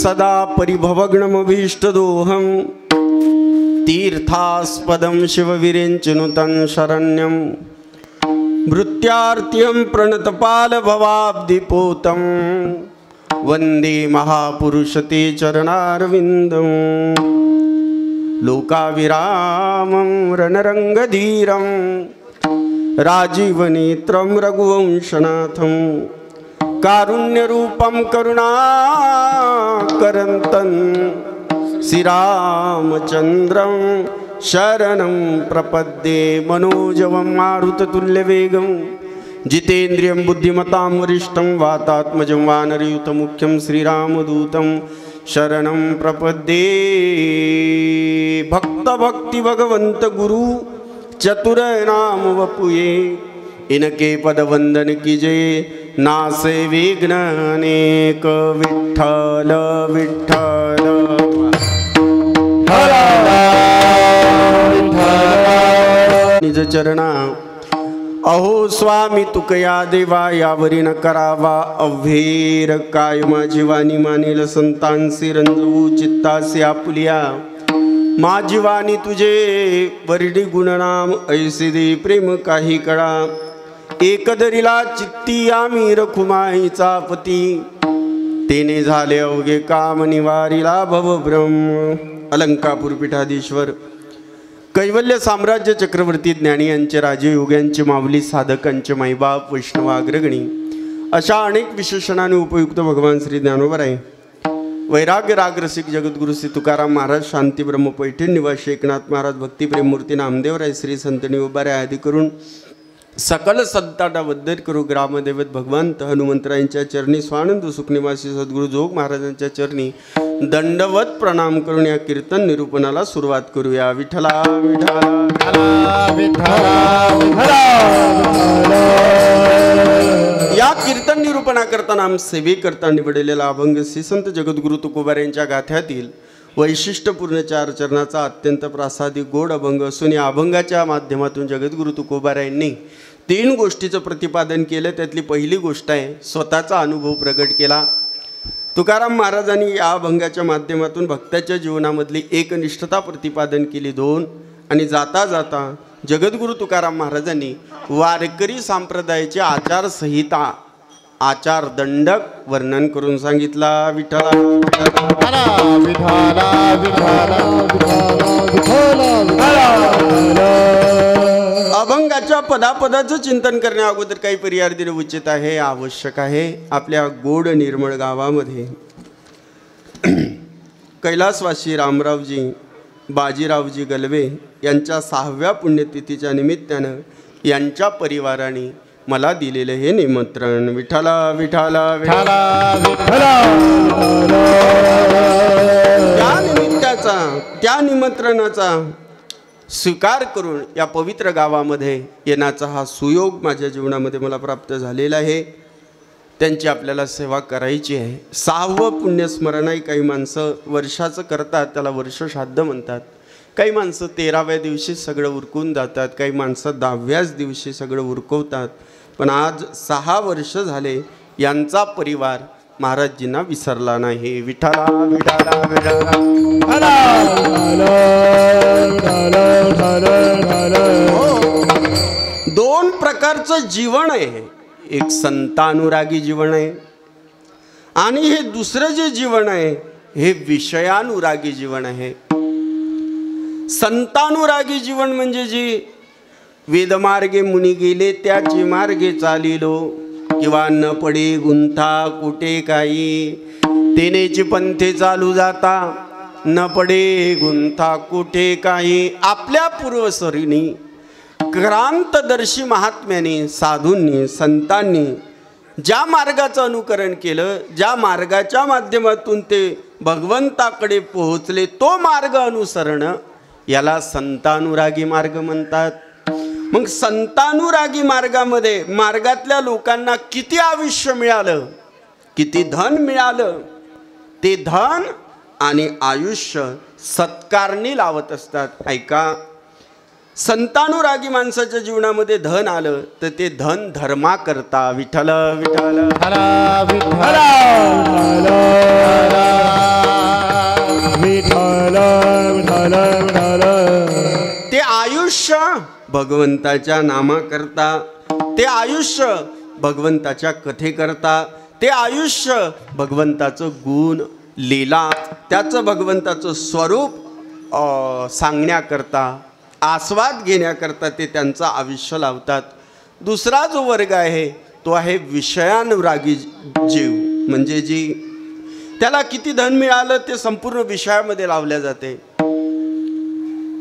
सदा परिभवग्नमभीष्टदोहं तीर्थास्पदं शिववीरेञ्चनुतं शरण्यं भृत्यार्त्यं प्रणतपालभवाब्धिपोतं वन्दे महापुरुषते चरणारविन्दं लोकाविरामं रणरङ्गधीरं राजीवनेत्रं रघुवंशनाथं कारुण्यरूपं करुणाकरन्तं श्रीरामचन्द्रं शरणं प्रपद्ये मनोजवं मारुततुल्यवेगं जितेन्द्रियं बुद्धिमतां वरिष्ठं वातात्मजं वानरयूथमुख्यं श्रीरामदूतं शरणं प्रपद्ये। भक्त भगवंत गुरु चतुर नाम वपुये इनके पद वंदन कीजे नासे विघ्न अनेक। विठ्ठल विठ्ठल निज चरणा अहो स्वामी तुकया देवा यावरी न करावा अव्हेर काय माझी वाणी मानेल संतांसी रंजवू चित्तासी आपुलिया माझी वाणी तुझे वरडी गुणनाम ऐसे दे प्रेम काही कळा एकदरीला चित्ती आम्ही रखुमाईचा पती तेने झाले अवघे काम निवारीला भवभ्रम। अलंकापूर पीठाधीश्वर कैवल्य साम्राज्य चक्रवर्ती ज्ञानी यांचे राजे योग्यांचे माऊली साधकांचे माईबाप वैष्णवाग्रगणी अशा अनेक विशेषणाने उपयुक्त भगवान श्री ज्ञानोबराय वैराग्य राग रसिक जगद्गुरु श्री तुकाराम महाराज शांती ब्रह्म पैठण निवासी एकनाथ महाराज भक्ती प्रेममूर्ती नामदेवराय श्री संत निवबाराय आदी करून सकल संतांना वंदन करू ग्रामदेवत भगवंत हनुमंतरायांच्या चरणी स्वानंद सुखनिवासी सद्गुरु जोग महाराजांच्या चरणी दंडवत प्रणाम करून या कीर्तन निरूपणाला सुरुवात करूया। विठ्ठला या कीर्तन निरूपणा करताना सेवे करता निवडलेला अभंग श्री संत जगद्गुरु तुकोबारायांच्या गाथ्यातील वैशिष्ट्यपूर्ण 4 चरणाचा अत्यंत प्रासादिक गोड अभंग असून या अभंगाच्या माध्यमातून जगद्गुरु तुकोबारायांनी 3 गोष्टीचं प्रतिपादन केलं। त्यातली पहिली गोष्ट आहे स्वतःचा अनुभव प्रगट केला। तुकाराम महाराजांनी या अभंगाच्या माध्यमातून भक्ताच्या जीवनामधली एकनिष्ठता प्रतिपादन केली 2 आणि जाता जाता जगद्गुरु तुकाराम महाराजांनी वारकरी संप्रदायाची आचारसंहिता आचार दंडक वर्णन करून सांगितला। विठ्ठला अभंगाच्या पदापदाचं चिंतन करण्या अगोदर काही पर्याय देणे उचित आहे आवश्यक आहे। आपल्या गोड निर्मळ गावामध्ये कैलासवासी रामरावजी बाजीरावजी गलवे यांच्या 6व्या पुण्यतिथीच्या निमित्तानं यांच्या परिवाराने मला दिलेले हे निमंत्रण। विठ्ठला विठ्ठला त्या निमित्ताचा त्या निमंत्रणाचा स्वीकार करून या पवित्र गावामध्ये येण्याचा हा सुयोग माझ्या जीवनामध्ये मला प्राप्त झालेला आहे। त्यांची आपल्याला सेवा करायची आहे। 6वं पुण्यस्मरण आहे। काही माणसं वर्षाचं करतात त्याला वर्षश्राद्ध म्हणतात, काही माणसं 13व्या दिवशी सगळं उरकून जातात, काही माणसं 10व्याच दिवशी सगळं उरकवतात। पण आज 6 वर्ष झाले यांचा परिवार महाराजजींना विसरला नाही। विठ्ठला विठ्ठला विठ्ठला 2 प्रकारचं जीवन आहे। एक संतानुरागी जीवन आहे आणि हे दुसरं जे जीवन आहे हे विषयानुरागी जीवन आहे। संतानुरागी जीवन म्हणजे जी वेदमार्गे मुनी गेले त्याची मार्गे चालिलो किंवा न पडे गुंथा कुठे काही तेनेची पंथे चालू जाता न पडे गुंथा कुठे काही। आपल्या पूर्वसरीनी क्रांतदर्शी महात्म्याने साधूंनी संतांनी ज्या मार्गाचं अनुकरण केलं ज्या मार्गाच्या माध्यमातून ते भगवंताकडे पोहोचले तो मार्ग अनुसरणं याला संतानुरागी मार्ग म्हणतात। मग संतानुरागी मार्गामध्ये मार्गातल्या लोकांना किती आयुष्य मिळालं किती धन मिळालं ते धन आणि आयुष्य सत्कारणी लावत असतात। ऐका संतानुरागी माणसाच्या जीवनामध्ये धन आलं तर ते धन धर्मा करता विठ्ठल विठ्ठल विठ्ठल विठ्ठल विठ्ठल. ते आयुष्य भगवंताच्या नामाकरता, ते आयुष्य भगवंताच्या कथेकरता, ते आयुष्य भगवंताचं गुण लीला, त्याचं भगवंताचं स्वरूप सांगण्याकरता, आस्वाद घेण्याकरता ते त्यांचं आयुष्य लावतात. दुसरा जो वर्ग आहे तो आहे विषयानुरागी जीव, म्हणजे जी त्याला किती धन मिळालं ते संपूर्ण विषयामध्ये लावल्या जाते,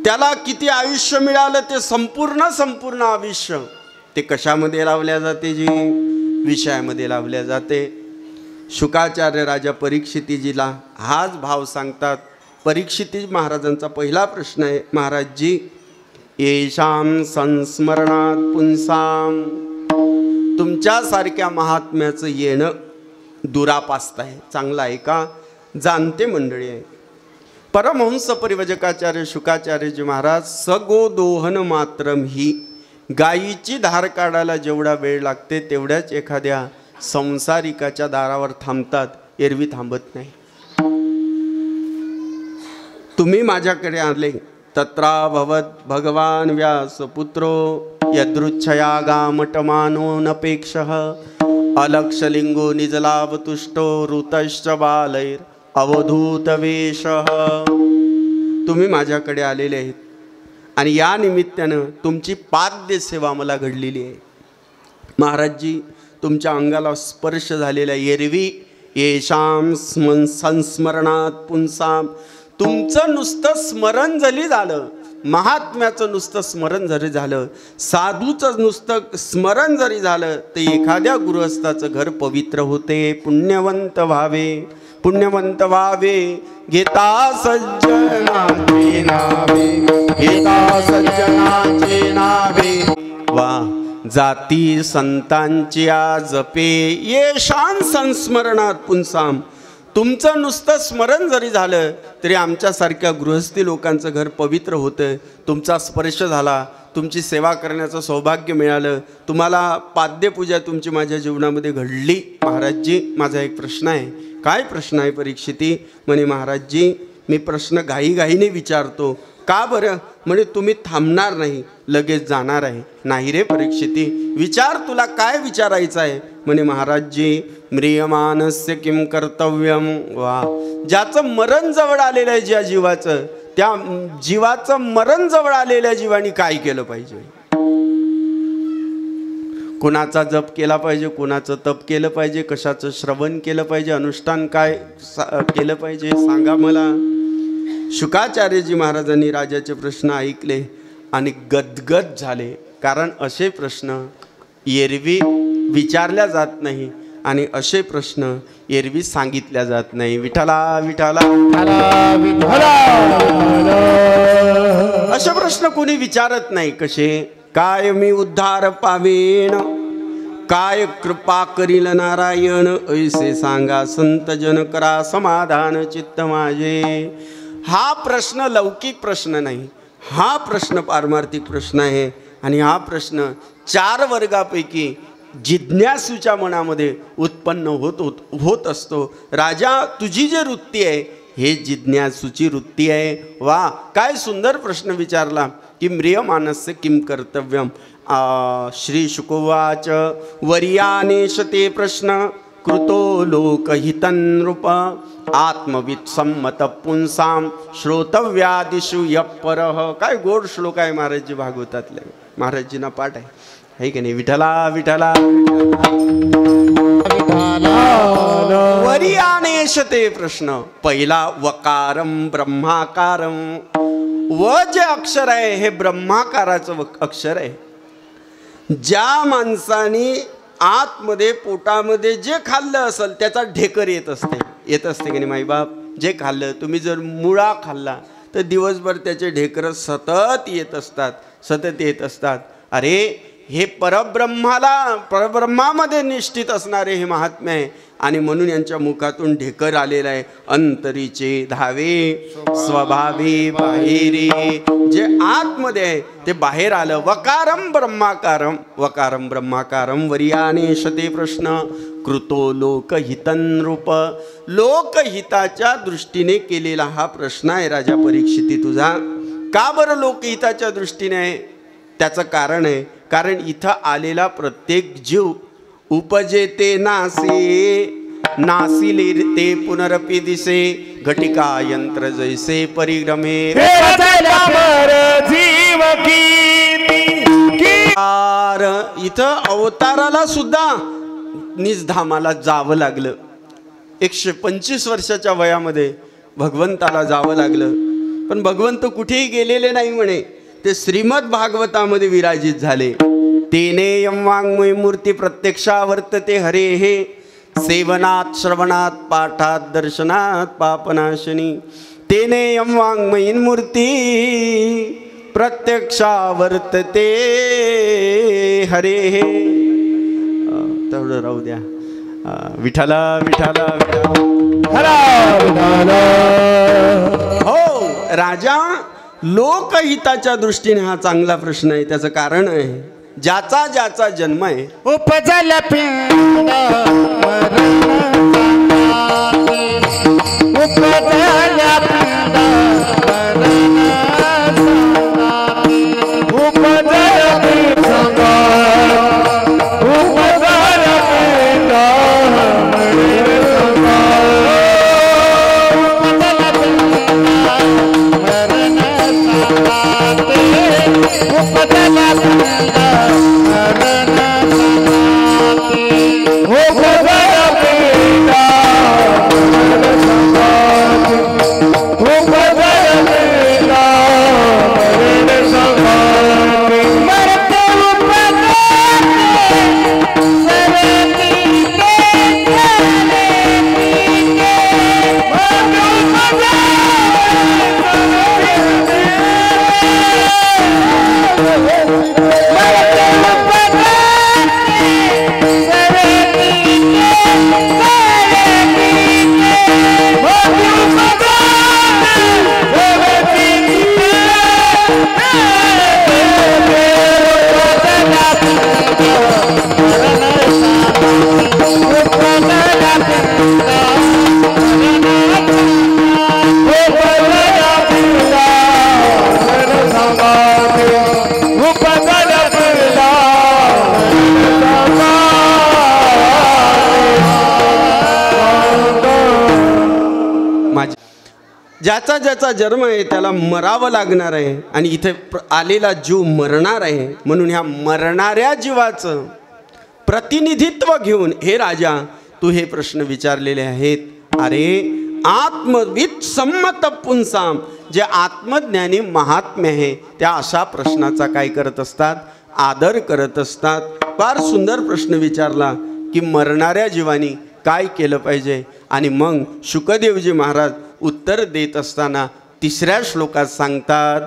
त्याला किती आयुष्य मिळालं ते संपूर्ण आयुष्य ते कशामध्ये लावल्या जाते, जी विषयामध्ये लावल्या जाते. शुकाचार्य राजा परीक्षितीजीला हाच भाव सांगतात. परीक्षिती महाराजांचा पहिला प्रश्न आहे, महाराजजी येशाम संस्मरणात पुंसाम, तुमच्यासारख्या महात्म्याचं येणं दुरापास्त आहे, चांगलं आहे का? जाणते मंडळी आहे. परमहंस परिवजकाचार्य शुकाचार्यजी महाराज सगोदोहन मात्रम ही, गायीची धार काढायला जेवढा वेळ लागते तेवढ्याच एखाद्या संसारिकाच्या दारावर थांबतात, एरवी थांबत नाही. तुम्ही माझ्याकडे आले तत्रा भवत भगवान व्यास पुत्रो यदृच्छया गामटमानो नपेक्षः अलक्षलिंगो निजलावतुष्टो ऋतश्च बालैर अवधूत वेशः. तुम्ही माझ्याकडे आलेले आहेत आणि या निमित्तानं तुमची पाद्य सेवा मला घडलेली आहे. महाराजजी तुमच्या अंगाला स्पर्श झालेल्या एरवी येशाम संस्मरणात पुंसाम, तुमचं नुसतं स्मरण जरी झालं, महात्म्याचं नुसतं स्मरण जरी झालं, साधूचं नुसतं स्मरण जरी झालं, तर एखाद्या गृहस्थाचं घर पवित्र होते. पुण्यवंत व्हावे, पुण्यवंत व्हावे, घेता सज्जनाचे नावे, घेता सज्जनाचे नावे. वा जाती संतांची जपे येशान संस्मरणात पुंसाम, तुमचं नुसतं स्मरण जरी झालं तरी आमच्यासारख्या गृहस्थी लोकांचं घर पवित्र होतं. तुमचा स्पर्श झाला, तुमची सेवा करण्याचं सौभाग्य मिळालं, तुम्हाला पाद्यपूजा तुमची माझ्या जीवनामध्ये घडली. महाराजजी माझा एक प्रश्न आहे. काय प्रश्न आहे परीक्षिती? म्हणे महाराजजी मी प्रश्न घाईघाईने विचारतो. का बरं? म्हणे तुम्ही थांबणार नाही, लगेच जाणार आहे. नाही रे परीक्षिती, विचार, तुला काय विचारायचं आहे? म्हणे महाराजजी म्रियमानस्य किम कर्तव्यम. वा, ज्याचं मरण जवळ आलेलं आहे, ज्या जीवाचं, त्या जीवाचं मरण जवळ आलेल्या जीवानी काय केलं पाहिजे? कोणाचा जप केला पाहिजे, कोणाचं तप केलं पाहिजे, कशाचं श्रवण केलं पाहिजे, अनुष्ठान काय केलं पाहिजे, सांगा मला. शुकाचार्यजी महाराजांनी राजाचे प्रश्न ऐकले आणि गदगद झाले, कारण असे प्रश्न एरवी विचारल्या जात नाही आणि असे प्रश्न एरवी सांगितल्या जात नाही. विठ्ठला विठ्ठला असे प्रश्न कोणी विचारत नाही. कसे? काय मी उद्धार पावेन, काय कृपा करील नारायण, ऐसे सांगा संत जन करा समाधान चित्त माझे. हा प्रश्न लौकिक प्रश्न नाही, हा प्रश्न पारमार्थिक प्रश्न आहे. आणि हा प्रश्न 4 वर्गापैकी जिज्ञासूच्या मनामध्ये उत्पन्न होत असतो. राजा, तुझी जी वृत्ती आहे हे जिज्ञासूची वृत्ती आहे. वा, काय सुंदर प्रश्न विचारला की म्रियमानस्य किम कर्तव्यम. श्री शुकोवाच वर्यानेशते प्रश्न कृतो लोकहितनृप आत्मवित् सम्मत पुंसाम श्रोतव्यादिषु यपरः. काय गोड श्लोक आहे महाराजजी भागवतातले, महाराजजींना पाठ आहे की नाही? विठ्ठला विठ्ठला वर्यानेशते प्रश्न. पहिला वकारम ब्रह्माकारम. व जे अक्षर आहे हे ब्रह्माकाराचं अक्षर आहे. ज्या माणसाने आतमध्ये पोटामध्ये जे खाल्लं असेल त्याचा ढेकर येत असते की नाही माईबाप? जे खाल्लं, तुम्ही जर मुळा खाल्ला तर दिवसभर त्याचे ढेकर सतत येत असतात. अरे हे परब्रह्मामध्ये निष्ठित असणारे हे महात्म्य आहे. आणि म्हणून यांच्या मुखातून ढेकर आलेला आहे, अंतरीचे धावे स्वभावे बाहेरी. जे आतमध्ये आहे ते बाहेर आलं. वकारम ब्रह्माकारम वकारम ब्रह्माकारम वरियानेशते प्रश्न कृतो लोकहितनृप. लोकहिताच्या दृष्टीने केलेला हा प्रश्न आहे राजा परीक्षिती तुझा. का बरं लोकहिताच्या दृष्टीने आहे? त्याचं कारण आहे, कारण इथं आलेला प्रत्येक जीव उपजेते नासिले ते पुनरपि दिसे घटिका यंत्र जैसे परिग्रमे. इथं अवताराला सुद्धा निजधामाला जावं लागलं. 125 वर्षाच्या वयामध्ये भगवंताला जावं लागलं. पण भगवंत कुठेही गेलेले नाही म्हणे, ते श्रीमद भागवतामध्ये विराजित झाले. तेने यम वाङ्मयी मूर्ती प्रत्यक्षा वर्तते हरे हे सेवनात श्रवणात पाठात दर्शनात पापनाशनी. तेने यम वाङ्मयी मूर्ती प्रत्यक्षा वर्तते हरे हे. तेवढं राहू द्या. विठाला विठाला हो. राजा लोकहिताच्या दृष्टीने हा चांगला प्रश्न आहे. त्याचं कारण आहे, ज्याचा ज्याचा जन्म आहे उपजल पिंड ज्याचा ज्याचा जन्म आहे त्याला मरावं लागणार आहे. आणि इथे आलेला जीव मरणार आहे. म्हणून ह्या मरणाऱ्या जीवाचं प्रतिनिधित्व घेऊन हे राजा तू हे प्रश्न विचारलेले आहेत. अरे आत्मविद सम्मत पुंसाम, जे आत्मज्ञानी महात्म्य आहे त्या अशा प्रश्नाचा काय करत असतात? आदर करत असतात. फार सुंदर प्रश्न विचारला की मरणाऱ्या जीवानी काय केलं पाहिजे. आणि मग शुकदेवजी महाराज उत्तर देत असताना 3ऱ्या श्लोकात सांगतात,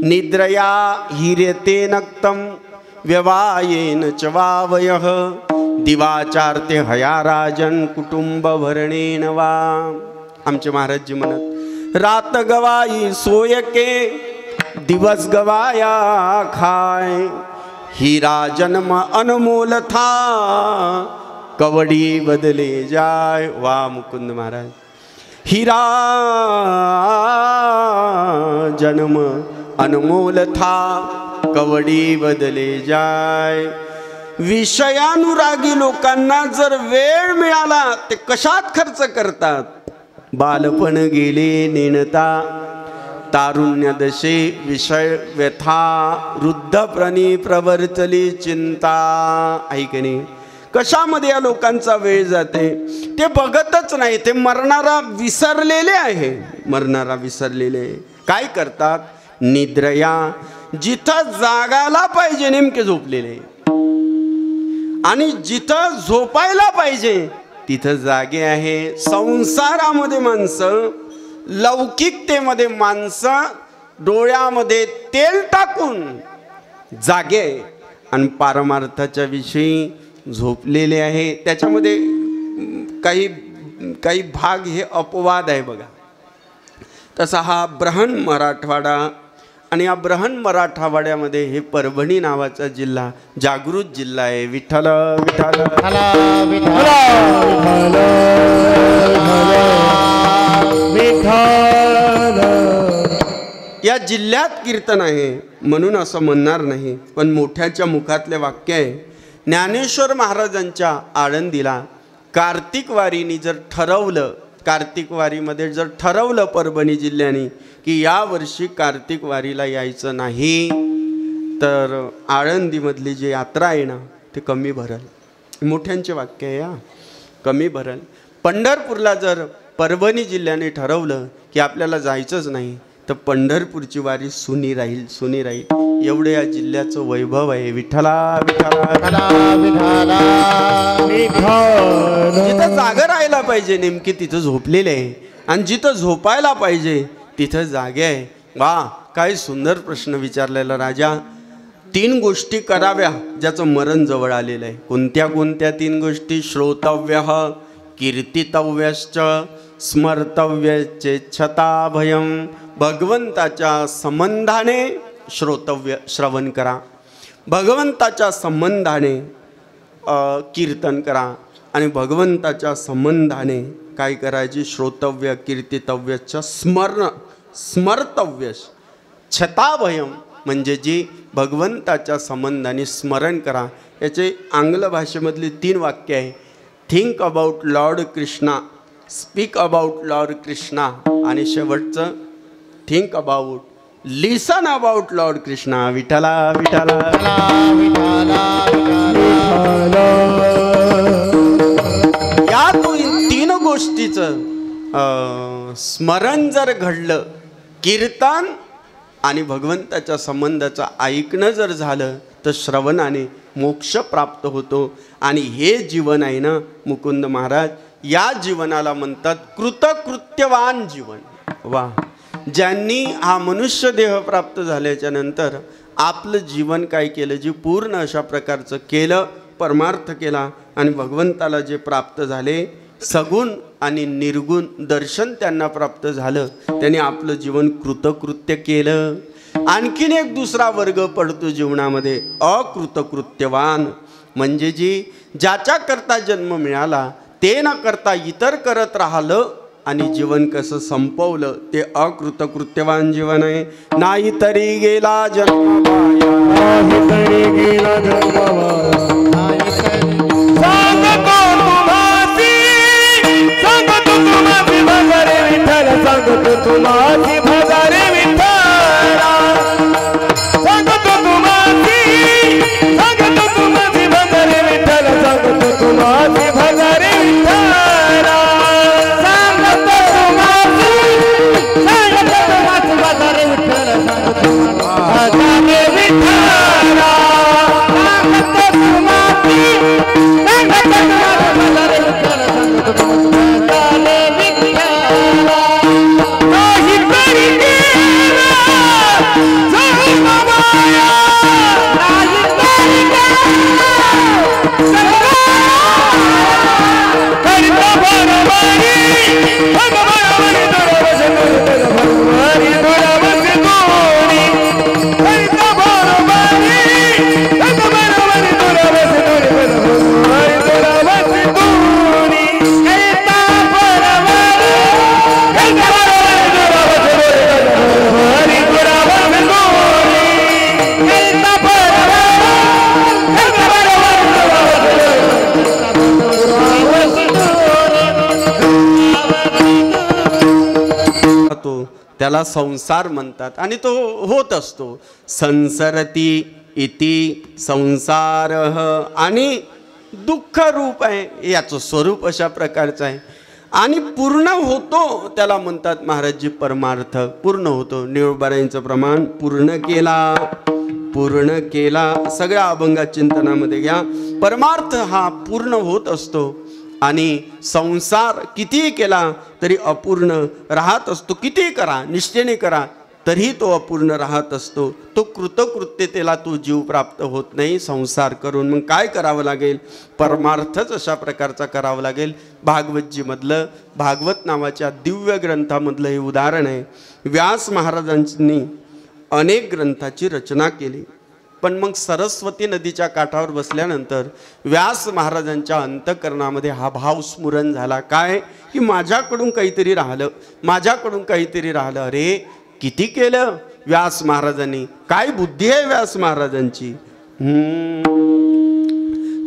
निद्रया हिर्यते नक्तम व्यवायेन च वावयः दिवाचारते हया राजन कुटुंब भरणेन वा. आमचे महाराजजी म्हणत, रात गवाई सोयके दिवस गवाया खाय हिरा जन्म अनमोल था कवडी बदले जाय. वा मुकुंद महाराज. हिरा जन्म अनमोल था कवडी बदले जाय. विषयानुरागी लोकांना जर वेळ मिळाला ते कशात खर्च करतात? बालपण गेले नेणता तारुण्य दशे विषय व्यथा वृद्धप्रणी प्रवर्तली चिंता. ऐकणे कशामध्ये या लोकांचा वेळ जाते ते बघतच नाही. ते मरणारा विसरलेले आहे. मरणारा विसरलेले काय करतात? निद्रया, जिथं जागायला पाहिजे नेमके झोपलेले, आणि जिथं झोपायला पाहिजे तिथं जागे आहे. संसारामध्ये माणसं, लौकिकतेमध्ये माणसं डोळ्यामध्ये तेल टाकून जागे आहे आणि पारमार्थाच्या विषयी झोपलेले आहे. त्याच्यामध्ये काही भाग हे अपवाद आहे बघा. तसा हा बृहन मराठवाडा आणि या बृहन मराठवाड्यामध्ये हे परभणी नावाचा जिल्हा जागृत जिल्हा आहे. विठ्ठल विठ्ठल या जिल्ह्यात कीर्तन आहे म्हणून असं म्हणणार नाही, पण मोठ्याच्या मुखातले वाक्य आहे. ज्ञानेश्वर महाराजांच्या आळंदीला कार्तिक वारीनी जर ठरवलं, कार्तिक वारीमध्ये जर ठरवलं परभणी जिल्ह्याने की यावर्षी कार्तिक वारीला यायचं नाही, तर आळंदीमधली जी यात्रा आहे ना ते कमी भरल. मोठ्यांचे वाक्य आहे या, कमी भरल. पंढरपूरला जर परभणी जिल्ह्याने ठरवलं की आपल्याला जायचंच नाही, तर पंढरपूरची वारी सुनी राहील, सुनी राहील. एवढे या जिल्ह्याचं वैभव आहे. विठ्ठला विठ्ठला जिथं जागा राहायला पाहिजे नेमकी तिथं झोपलेले आहे, आणि जिथं झोपायला पाहिजे तिथं जागे आहे. वा, काय सुंदर प्रश्न विचारलेला राजा. 3 गोष्टी कराव्या ज्याचं मरण जवळ आलेलं आहे. कोणत्या कोणत्या 3 गोष्टी? श्रोतव्य, कीर्तितव्यश्च, स्मर्तव्यचेच्छता भयम. भगवंताच्या संबंधाने श्रोतव्य श्रवण करा, भगवंताच्या संबंधाने कीर्तन करा, आणि भगवंताच्या संबंधाने काय करायची? श्रोतव्य, कीर्तितव्यच, स्मर्तव्य, छताभयम म्हणजे जी भगवंताच्या संबंधाने स्मरण करा. याचे आंग्ल भाषेमधली 3 वाक्य आहे. Think about Lord Krishna, speak about Lord Krishna, आणि शेवटचं think about, listen about Lord Krishna. विठ्ठला विठ्ठला या 3 गोष्टीचं स्मरण जर घडलं, कीर्तन आणि भगवंताच्या संबंधाचं ऐकणं जर झालं, तर श्रवणाने मोक्ष प्राप्त होतो. आणि हे जीवन आहे ना मुकुंद महाराज, या जीवनाला म्हणतात कृतकृत्यवान जीवन. वा, ज्यांनी हा मनुष्य देह प्राप्त झाल्याच्या नंतर आपलं जीवन काय केलं? जे पूर्ण अशा प्रकारचं केलं, परमार्थ केला, आणि भगवंताला जे प्राप्त झाले, सगुण आणि निर्गुण दर्शन त्यांना प्राप्त झालं, त्यांनी आपलं जीवन कृतकृत्य केलं. आणखीन एक दुसरा वर्ग पडतो जीवनामध्ये, अकृतकृत्यवान, म्हणजे ज्याच्याकरता जन्म मिळाला ते न करता इतर करत राहिलं आणि जीवन कसं संपवलं, ते अकृतकृत्यवान जीवन आहे. नाही तरी गेला जन्म वाया, नाही तरी गेला जन्म वाया. सांगतो तुम्हासी भजरे विठ्ठल, सांगतो तुम्हासी भजरे विठ्ठला, सांगतो तुम्हासी भजरे विठ्ठल, सांगतो तुम्हासी भजरे विठ्ठला. त्याला संसार म्हणतात, आणि तो होत असतो. संसरती इति संसार, आणि दुःख रूप आहे, याचं स्वरूप अशा प्रकारचं आहे. आणि पूर्ण होतो त्याला म्हणतात महाराजजी परमार्थ. पूर्ण होतो. निळोबारायांचं प्रमाण पूर्ण केला. सगळ्या अभंगा चिंतनामध्ये घ्या. परमार्थ हा पूर्ण होत असतो, आणि संसार कितीही केला तरी अपूर्ण राहत असतो. कितीही करा, निष्ठेने करा तरी तो अपूर्ण राहत असतो. तो कृतकृत्यतेला तो जीव प्राप्त होत नाही संसार करून. मग काय करावं लागेल? परमार्थच अशा प्रकारचा करावा लागेल. भागवतजीमधलं, भागवत नावाच्या दिव्य ग्रंथामधलं हे उदाहरण आहे. व्यास महाराजांनी अनेक ग्रंथाची रचना केली, पण मग सरस्वती नदीच्या काठावर बसल्यानंतर व्यास महाराजांच्या अंतःकरणामध्ये हा भाव स्फुरण झाला. काय? की माझ्याकडून काहीतरी राहिलं, माझ्याकडून काहीतरी राहिलं. अरे किती केलं व्यास महाराजांनी, काय बुद्धी आहे व्यास महाराजांची.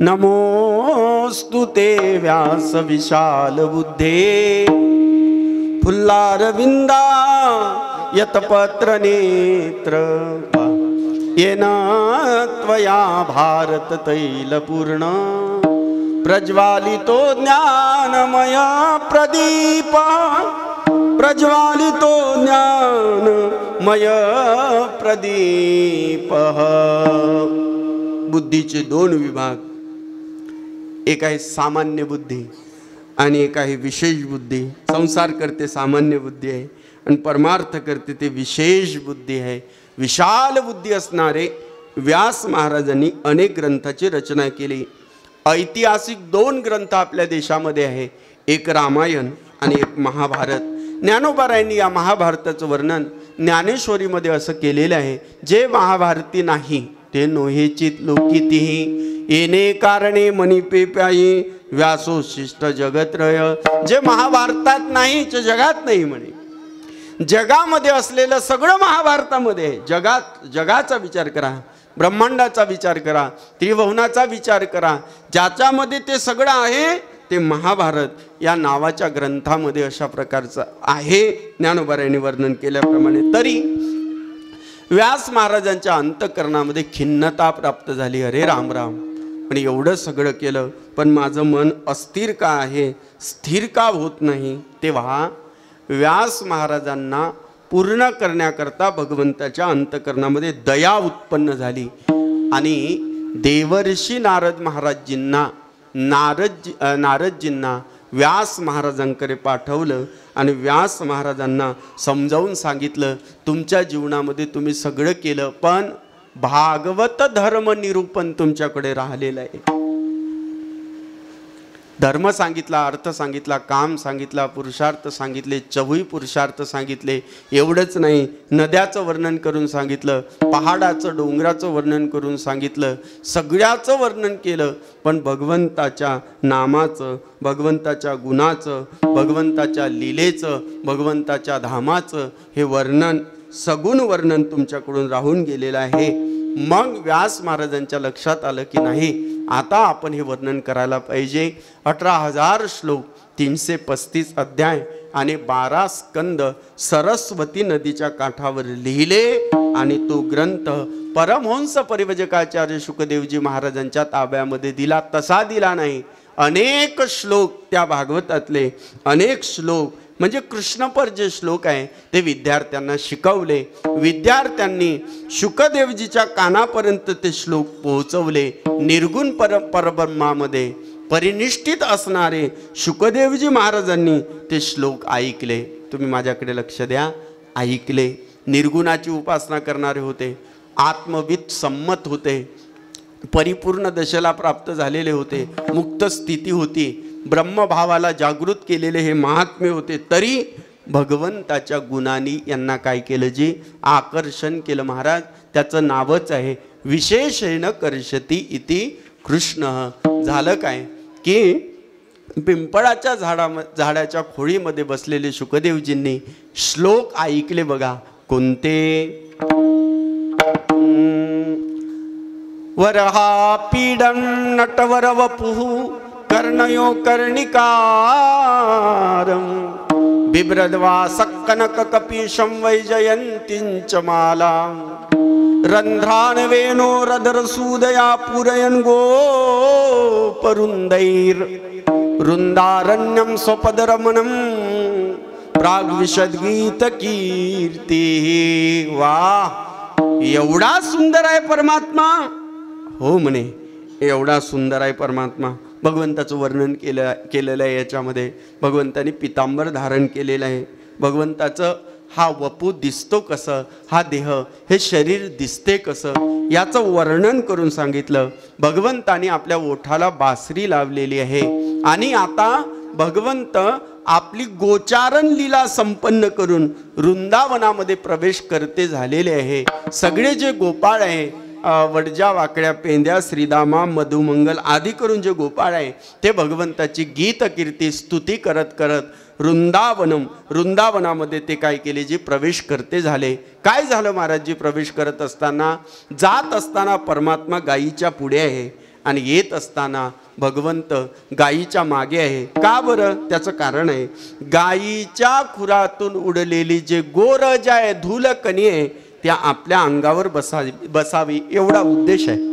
नमोस्तु ते व्यास विशाल बुद्धे फुल्लारविंदा यतपत्र नेत्र येन त्वया भारत तैलपूर्ण प्रज्वालितो ज्ञानमय प्रदीप प्रज्वालितो ज्ञानमय प्रदीप. बुद्धीचे दोन विभाग, एक आहे सामान्य बुद्धी आणि एक आहे विशेष बुद्धी. संसार करते सामान्य बुद्धी आहे आणि परमार्थ करते ते विशेष बुद्धी आहे. विशाल बुद्धी असणारे व्यास महाराजांनी अनेक ग्रंथाची रचना केली. ऐतिहासिक 2 ग्रंथ आपल्या देशामध्ये आहे, एक रामायण आणि एक महाभारत. ज्ञानोबारायांनी या महाभारताचं वर्णन ज्ञानेश्वरीमध्ये असं केलेलं आहे, जे महाभारती नाही ते नोहेचित लोकितीही येणे कारणे मणिपे प्यायी व्यासो शिष्ट जगत्रय. जे महाभारतात नाही ते जगात नाही म्हणे. जगामध्ये असलेलं सगळं महाभारतामध्ये आहे. जगाचा विचार करा, ब्रह्मांडाचा विचार करा, त्रिभुवनाचा विचार करा, ज्याच्यामध्ये ते सगळं आहे ते महाभारत या नावाच्या ग्रंथामध्ये अशा प्रकारचं आहे. ज्ञानोबारायांनी वर्णन केल्याप्रमाणे. तरी व्यास महाराजांच्या अंतःकरणामध्ये खिन्नता प्राप्त झाली. अरे राम राम, पण एवढं सगळं केलं पण माझं मन अस्थिर का आहे, स्थिर का होत नाही. तेव्हा व्यास महाराजांना पूर्ण करण्याकरता भगवंताच्या अंतःकरणामध्ये दया उत्पन्न झाली आणि देवर्षी नारद महाराजजींना नारदजींना व्यास महाराजांकडे पाठवलं आणि व्यास महाराजांना समजावून सांगितलं, तुमच्या जीवनामध्ये तुम्ही सगळं केलं पण भागवत धर्म निरूपण तुमच्याकडे राहिलेलं आहे. धर्म सांगितला, अर्थ सांगितला, काम सांगितला, पुरुषार्थ सांगितले, चौही पुरुषार्थ सांगितले. एवढंच नाही, नद्याचं वर्णन करून सांगितलं, पहाडाचं डोंगराचं वर्णन करून सांगितलं, सगळ्याचं वर्णन केलं. पण भगवंताच्या नामाचं, भगवंताच्या गुणाचं, भगवंताच्या लीलेचं, भगवंताच्या धामाचं हे वर्णन, सगुण वर्णन तुमच्याकडून राहून गेलेलं आहे. मग व्यास महाराजांच्या लक्षात आलं की नाही, आता आपण हे वर्णन करायला पाहिजे. 18,000 श्लोक, 335 अध्याय आणि 12 स्कंद सरस्वती नदीच्या काठावर लिहिले आणि तो ग्रंथ परमहंस परिव्रजकाचार्य शुकदेवजी महाराजांच्या ताब्यामध्ये दिला. तसा दिला नाही, अनेक श्लोक त्या भागवतातले, अनेक श्लोक म्हणजे कृष्णपर जे श्लोक आहे ते विद्यार्थ्यांना शिकवले. विद्यार्थ्यांनी शुकदेवजीच्या कानापर्यंत ते श्लोक पोहोचवले. निर्गुण परब्रह्मामध्ये परिनिष्ठित असणारे शुकदेवजी महाराजांनी ते श्लोक ऐकले. तुम्ही माझ्याकडे लक्ष द्या, ऐकले. निर्गुणाची उपासना करणारे होते, आत्मविद संमत होते, परिपूर्ण दशेला प्राप्त झालेले होते, मुक्त स्थिती होती, ब्रह्मभावाला जागृत केलेले हे महात्मे होते. तरी भगवंताच्या गुणांनी यांना काय केलं, जे आकर्षण केलं. महाराज त्याचं नावच आहे विशेषेण कर्षती इति कृष्ण. झालं काय की पिंपळाच्या झाडाच्या खोळीमध्ये बसलेले शुकदेवजींनी श्लोक ऐकले. बघा कोणते? वरहा पीडम नटवर वपुः कर्णयो कर्णिकारं बिभ्रद्वा सक्कनक कपीशं वैजयन्तीं मालां रन्ध्रान् वेणो रदरसूदया पूरयन् गोपरुन्दैर् वृन्दारण्यं स्वपदरमणं प्राग्विशद्गीत कीर्तिः. वाह, एवढा सुंदर आहे परमात्मा. हो म्हणे, एवढा सुंदर आहे परमात्मा. भगवंताचं वर्णन केलेलं आहे याच्यामध्ये. भगवंतानी पितांबर धारण केलेलं आहे. भगवंताचं हा वपू दिसतो कसं, हा देह हे शरीर दिसते कसं, याचं वर्णन करून सांगितलं. भगवंतानी आपल्या ओठाला बासरी लावलेली आहे आणि आता भगवंत आपली गोचारण लीला संपन्न करून वृंदावनामध्ये प्रवेश करते झालेले आहे. सगळे जे गोपाळ आहे, वडजा वाकड्या पेंद्या श्रीदामा मधुमंगल आदी करून जे गोपाळ आहे ते भगवंताची गीत कीर्ती स्तुती करत करत वृंदावनामध्ये ते काय केले, जे प्रवेश करते झाले. काय झालं महाराजजी, प्रवेश करत असताना जात असताना परमात्मा गायीच्या पुढे आहे आणि येत असताना भगवंत गायीच्या मागे आहे. का बरं, त्याचं कारण आहे, गायीच्या खुरातून उडलेली जे गोरज आहे, धूलकणी आहे, त्या आपल्या अंगावर बसावी एवढा उद्देश आहे.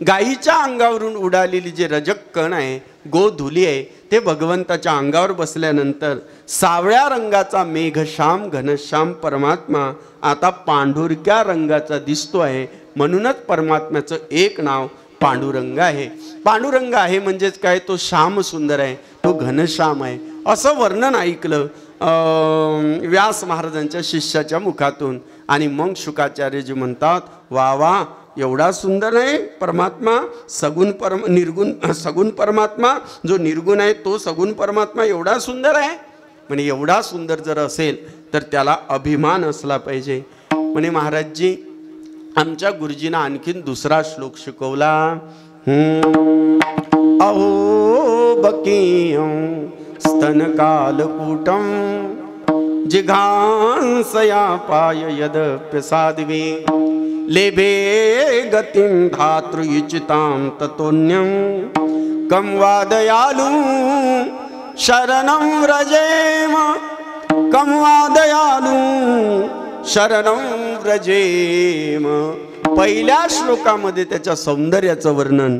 गायीच्या अंगावरून उडालेली जे रजक कण आहे, गोधुली आहे, ते भगवंताच्या अंगावर बसल्यानंतर सावळ्या रंगाचा मेघश्याम घनश्याम परमात्मा आता पांढुरक्या रंगाचा दिसतो आहे. म्हणूनच परमात्म्याचं एक नाव पांडुरंग आहे. पांडुरंग आहे म्हणजेच काय, तो श्याम सुंदर आहे, तो घनश्याम आहे, असं वर्णन ऐकलं व्यास महाराजांच्या शिष्याच्या मुखातून. आणि मग शुकाचार्यजी म्हणतात, वा वा, एवढा सुंदर आहे परमात्मा, सगुण परमात्मा, जो निर्गुण आहे तो सगुण परमात्मा एवढा सुंदर आहे. म्हणजे एवढा सुंदर जर असेल तर त्याला अभिमान असला पाहिजे. म्हणे महाराजजी आमच्या गुरुजींना आणखीन दुसरा श्लोक शिकवला. अहो बकीयं स्तनकालकूटं जिघांसया पाय यदप्यसाध्वी लेभे गतिं धातृयुचितां ततोन्यं कं वा दयालु शरणं व्रजेम, कं वा दयालु शरणं व्रजेम. पहिल्या श्लोकामध्ये त्याच्या सौंदर्याचं वर्णन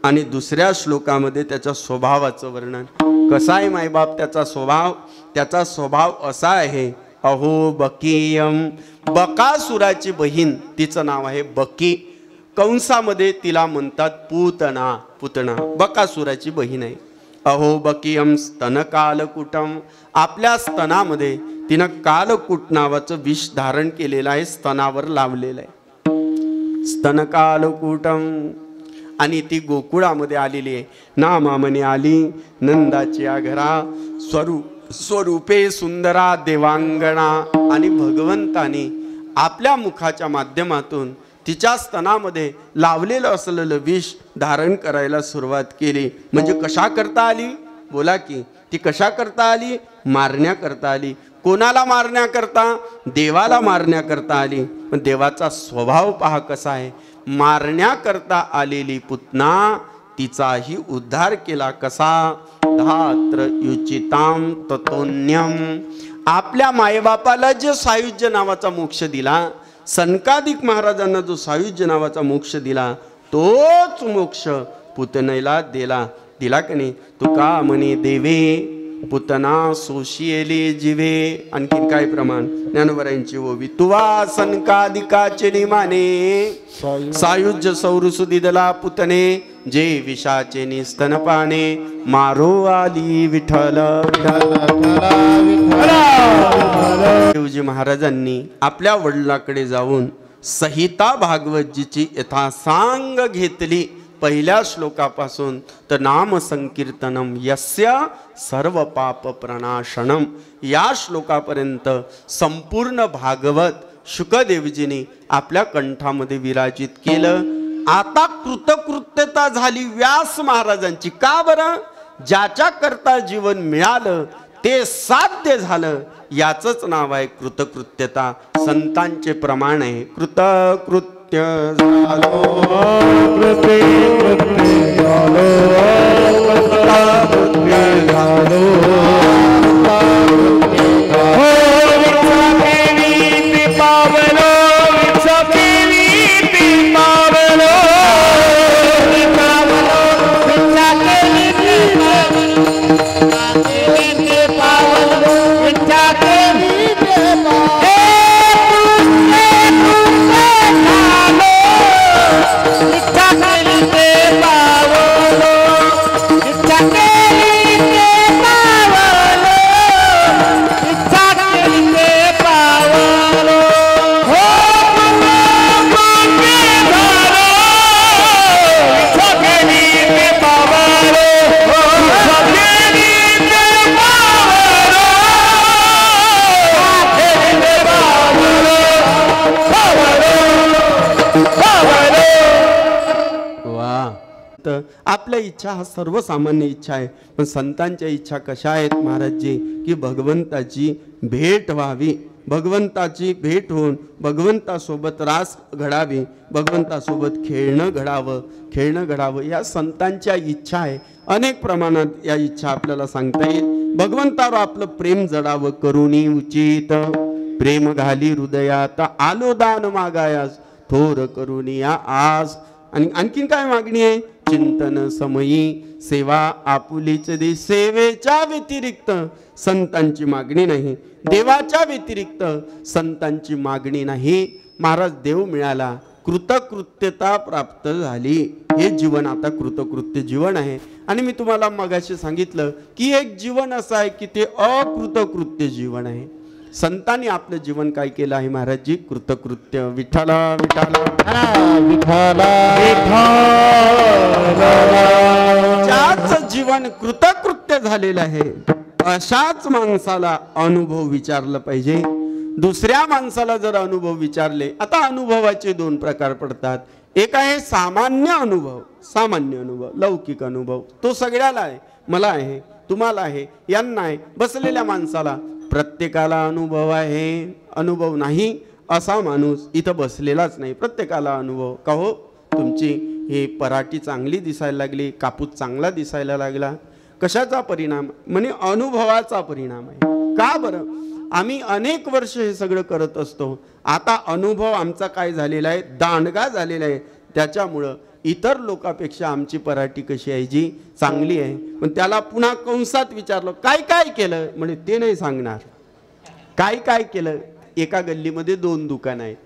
आणि दुसऱ्या श्लोकामध्ये त्याच्या स्वभावाचं वर्णन. कसा आहे मायबाप त्याचा स्वभाव? त्याचा स्वभाव असा आहे, अहो बकीयम, बकासुराची बहीण, तिचं नाव आहे बकी, कंसामध्ये तिला म्हणतात पुतना, बकासुराची बहीण आहे. अहो बकीयम स्तनकालकूटम, आपल्या स्तनामध्ये तिनं कालकूट नावाचं विष धारण केलेलं आहे, स्तनावर लावलेलं आहे स्तनकालकूटम. आणि ती गोकुळामध्ये आलेली आहे. नामामने आली नंदाच्या घरा, स्वरूपे सुंदरा देवांगणा. आणि भगवंताने आपल्या मुखाच्या माध्यमातून तिच्या स्तनामध्ये लावलेलं असलेलं विष धारण करायला सुरुवात केली. म्हणजे कशा करता आली, बोला की, ती कशा करता आली? मारण्याकरता आली. कोणाला मारण्याकरता? देवाला मारण्याकरता आली. पण देवाचा स्वभाव पहा कसा आहे. मारण्याकरता आलेली पुतना तिचाही उद्धार केला. कसा? धात्र युचिताम ततोन्यम. आपल्या मायबापाला जे सायुज्य नावाचा मोक्ष दिला, सनकादिक महाराजांना जो सायुज्य नावाचा मोक्ष दिला, तोच मोक्ष पुतनेला दिला का नाही? तुका म्हणे देवे पुतना सोशियले जीवे. आणखीन काय प्रमाण ज्ञानवरांची ओवी. तुवा सनकादिकाचे निमाने सायुज्य सौरसुदी दला पुतने, जे विषाचे निस्तनपाने मारो आली विठ्ठल. देवजी महाराजांनी आपल्या वडिलाकडे जाऊन संहिता भागवतजीची यथासांग घेतली. पहिल्या श्लोकापासून तर नाम संकीर्तनम यस्य सर्व पाप प्रणाशनम या श्लोकापर्यंत संपूर्ण भागवत शुकदेवजींनी आपल्या कंठामध्ये विराजित केलं. आता कृतकृत्यता झाली व्यास महाराजांची. का बरं? ज्याच्या करता जीवन मिळालं ते साध्य झालं, याचंच नाव आहे कृतकृत्यता. संतांचे प्रमाण आहे कृतकृत्य झालो, तर आपल्या इच्छा हा सर्वसामान्य इच्छा आहे, पण संतांच्या इच्छा कशा आहेत महाराजजी, की भगवंताची भेट व्हावी, भगवंताची भेट होऊन भगवंतासोबत रास घडावी, भगवंतासोबत खेळणं घडावं या संतांच्या इच्छा आहे. अनेक प्रमाणात या इच्छा आपल्याला सांगता येईल. भगवंतावर आपलं प्रेम जडावं करुणी उचित, प्रेम घाली हृदयात आलो दान मागायास, थोर करुनिया आज. आणि आणखीन काय मागणी आहे, चिंतन समयी सेवा आपुलीच दे. सेवेच्या व्यतिरिक्त संतांची मागणी नाही, देवाच्या व्यतिरिक्त संतांची मागणी नाही. महाराज देव मिळाला, कृतकृत्यता प्राप्त झाली, हे जीवन आता कृतकृत्य जीवन आहे. आणि मी तुम्हाला मगाशी सांगितलं की एक जीवन असं आहे की ते अकृतकृत्य जीवन आहे. संतांनी आपलं जीवन काय केलं आहे महाराजजी, कृतकृत्य. विठ्ठला विठ्ठला विठ्ठला ज्याचं जीवन कृतकृत्य झालेलं आहे अशाच माणसाला अनुभव विचारलं पाहिजे. दुसऱ्या माणसाला जर अनुभव विचारले, आता अनुभवाचे दोन प्रकार पडतात. एक आहे सामान्य अनुभव, लौकिक अनुभव, तो सगळ्याला आहे, मला आहे, तुम्हाला आहे, यांना आहे, बसलेल्या माणसाला. प्रत्येकाला अनुभव आहे, अनुभव नाही असा माणूस इथं बसलेलाच नाही. प्रत्येकाला अनुभव. का हो, तुमची ही पराठी चांगली दिसायला लागली, कापूस चांगला दिसायला लागला, कशाचा परिणाम? म्हणे अनुभवाचा परिणाम आहे. का बरं? आम्ही अनेक वर्ष हे सगळं करत असतो. आता अनुभव आमचा काय झालेला आहे, दांडगा झालेला आहे. त्याच्यामुळं इतर लोकांपेक्षा आमची पराठी कशी आहे, जी चांगली आहे. पण त्याला पुन्हा कंसात विचारलं काय काय केलं, म्हणजे ते नाही सांगणार. काय काय केलं? एका गल्लीमध्ये 2 दुकान आहेत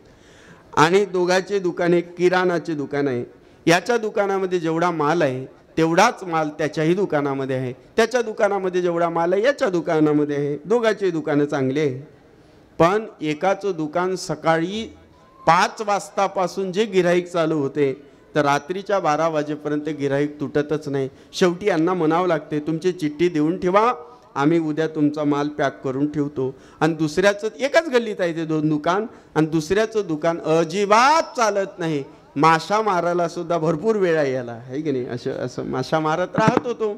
आणि दोघांचे दुकान, एक किराणाचे दुकान आहे. याच्या दुकानामध्ये जेवढा माल आहे तेवढाच माल त्याच्याही दुकानामध्ये आहे, त्याच्या दुकानामध्ये जेवढा माल आहे याच्या दुकानामध्ये आहे. दोघांचे दुकानं चांगले आहे. पण एकाचं दुकान सकाळी 5 वाजतापासून जे गिऱ्हाईक चालू होते तर रात्रीच्या 12 वाजेपर्यंत गिऱ्हाईक तुटतच नाही. शेवटी यांना म्हणावं लागते, तुमची चिठ्ठी देऊन ठेवा, आम्ही उद्या तुमचा माल पॅक करून ठेवतो. आणि दुसऱ्याचं, एकाच गल्लीत आहे ते 2 दुकान, आणि दुसऱ्याचं दुकान अजिबात चालत नाही. माशा मारायला सुद्धा भरपूर वेळा यायला आहे की नाही, असं माशा मारत राहत होतो.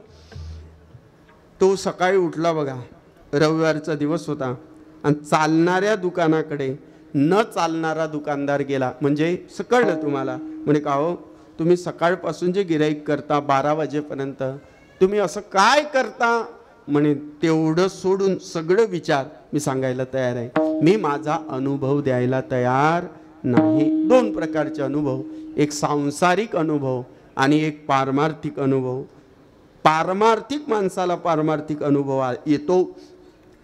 तो सकाळी उठला बघा, रविवारचा दिवस होता, आणि चालणाऱ्या दुकानाकडे न चालणारा दुकानदार गेला. म्हणजे कळलं तुम्हाला, म्हणे का हो, तुम्ही सकाळपासून जे गिऱ्हाईक करता 12 वाजेपर्यंत तुम्ही असं काय करता? म्हणे तेवढं सोडून सगळं विचार मी सांगायला तयार आहे, मी माझा अनुभव द्यायला तयार नाही. 2 प्रकारचे अनुभव, एक सांसारिक अनुभव आणि एक पारमार्थिक अनुभव. पारमार्थिक माणसाला पारमार्थिक अनुभव येतो,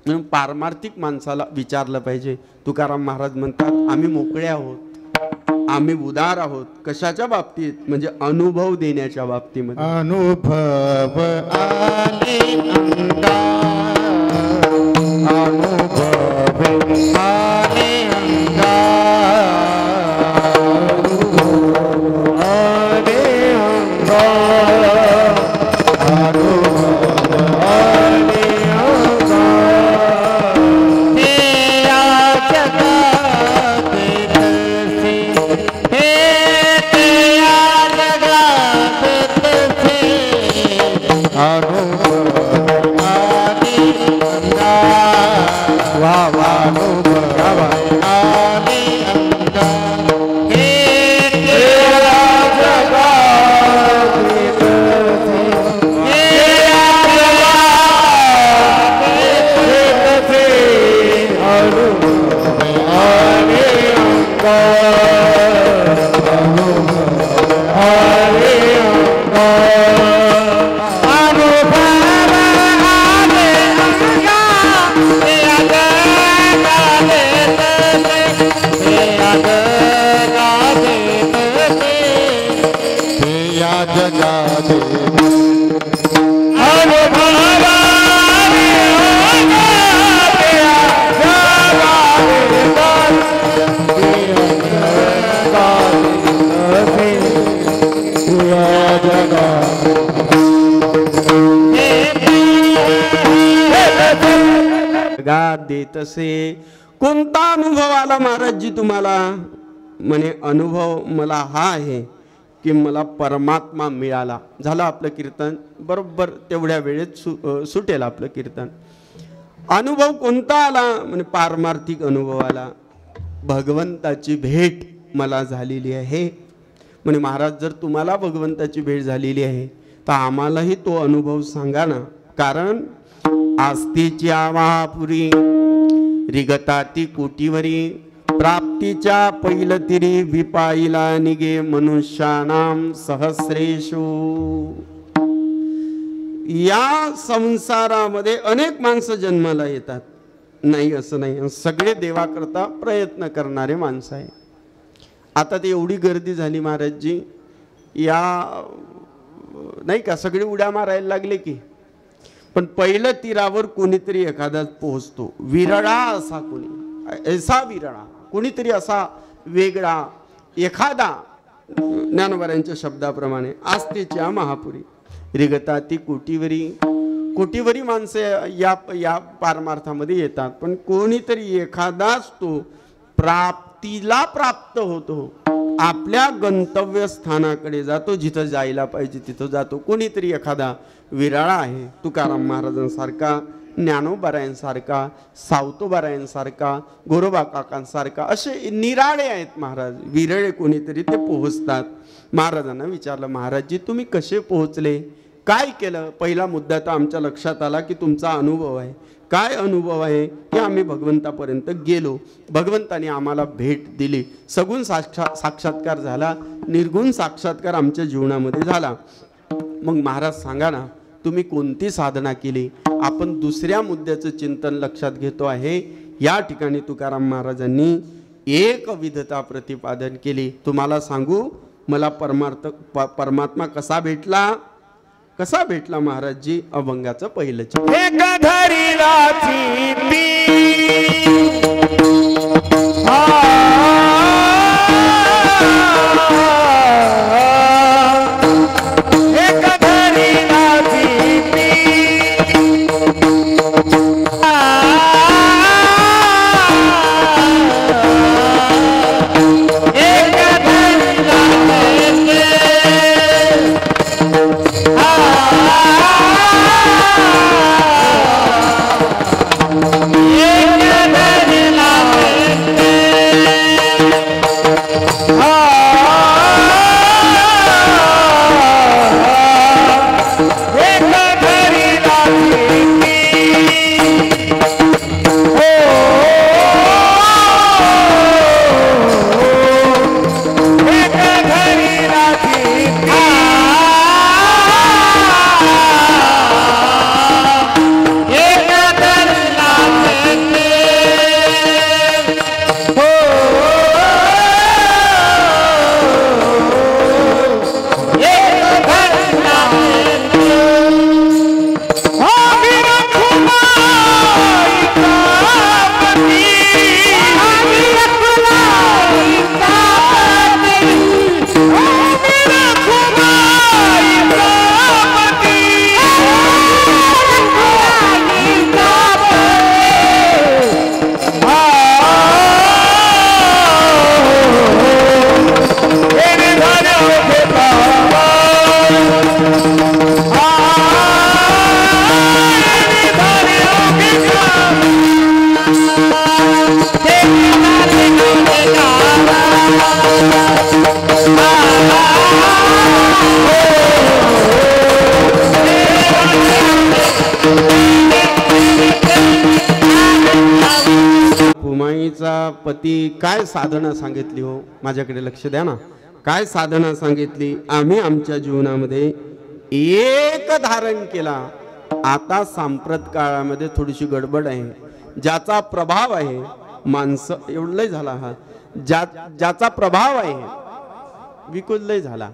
म्हणून पारमार्थिक माणसाला विचारलं पाहिजे. तुकाराम महाराज म्हणतात, आम्ही मोकळे आहोत, आम्ही उदार आहोत. कशाच्या बाबतीत? म्हणजे अनुभव देण्याच्या बाबतीमध्ये. अनुभव आले अंगा, अनुभव आले अंगा, आले अंगा, अनुभव आले अंगा. हे या जगात तसे, हे ते या जगात तसे, अनुभव आले अंगा. वा वा, अनुभव आले अंगा. हे ते या जगात तसे, हे या जगात तसे, अनुभव आले अंगा, अनुभव आले अंगा. अनुभव आले अंगा, हे या जगात तसे, हे या जगात तसे, हे या जगात अनुभव आले अंगा, हे या जगात जगात देत असे. कोणता अनुभव आला महाराजजी तुम्हाला? म्हणे अनुभव मला हा आहे की मला परमात्मा मिळाला. झालं आपलं कीर्तन, बरोबर तेवढ्या वेळेत सुटेल आपलं कीर्तन. अनुभव कोणता आला? म्हणजे पारमार्थिक अनुभव आला. भगवंताची भेट मला झालेली आहे. म्हणे महाराज, जर तुम्हाला भगवंताची भेट झालेली आहे तर आम्हालाही तो अनुभव सांगा ना. कारण आस्तीच्या महापुरी रिगताती कोटीवरी प्राप्तीच्या पैलतिरी विपाईला निगे मनुष्यानाम सहस्रेषु. या संसारामध्ये अनेक माणसं जन्माला येतात, नाही असं नाही, सगळे देवाकरता प्रयत्न करणारे माणसं आहे. आता ते एवढी गर्दी झाली महाराजजी, या नाही का सगळे उड्या मारायला लागले की, पण पहिलं तीरावर कोणीतरी एखादा पोहोचतो. विरळा असा कोणी, ऐसा विरळा कोणीतरी असा वेगळा एखादा, ज्ञानोबारांच्या शब्दाप्रमाणे आस्तेच्या महापुरी रिगताती कोटीवरी. कोटीवरी माणसे या पारमार्थामध्ये येतात, पण कोणीतरी एखादाच तो प्राप्तीला प्राप्त होतो, आपल्या गंतव्य स्थानाकडे जातो, जिथं जायला पाहिजे तिथं जातो. कोणीतरी एखादा विरळा आहे. तुकाराम महाराजांसारखा, ज्ञानोबारायांसारखा, सावतोबारायांसारखा, गोरोबा काकांसारखा, असे निराळे आहेत महाराज. विरळे कोणीतरी ते पोहोचतात. महाराजांना विचारलं, महाराजजी तुम्ही कसे पोहोचले, काय केलं? पहिला मुद्दा तर आमच्या लक्षात आला की तुमचा अनुभव आहे. काय अनुभव आहे? की आम्ही भगवंतापर्यंत गेलो, भगवंताने आम्हाला भेट दिली, सगुण साक्षात्कार झाला, निर्गुण साक्षात्कार आमच्या जीवनामध्ये झाला. मग महाराज सांगा ना, तुम्ही कोणती साधना केली? आपण दुसऱ्या मुद्द्याचं चिंतन लक्षात घेतो आहे. या ठिकाणी तुकाराम महाराजांनी एकविधता प्रतिपादन केली. तुम्हाला सांगू, मला परमात्मा कसा भेटला? कसा भेटला महाराजजी? अभंगाचं पहिलं चित्र. एक धरीलाची ती एक धरीलाची ती पती काय साधना सांगितली हो? माझ्याकडे लक्ष द्या ना. काय साधना सांगितली? आम्ही आमच्या जीवनामध्ये एक धारण केला. आता सांप्रत काळामध्ये थोडीशी गडबड आहे. ज्याचा प्रभाव आहे, माणसं एवढं लय झाला हा, ज्याचा प्रभाव आहे विकुल लय झाला,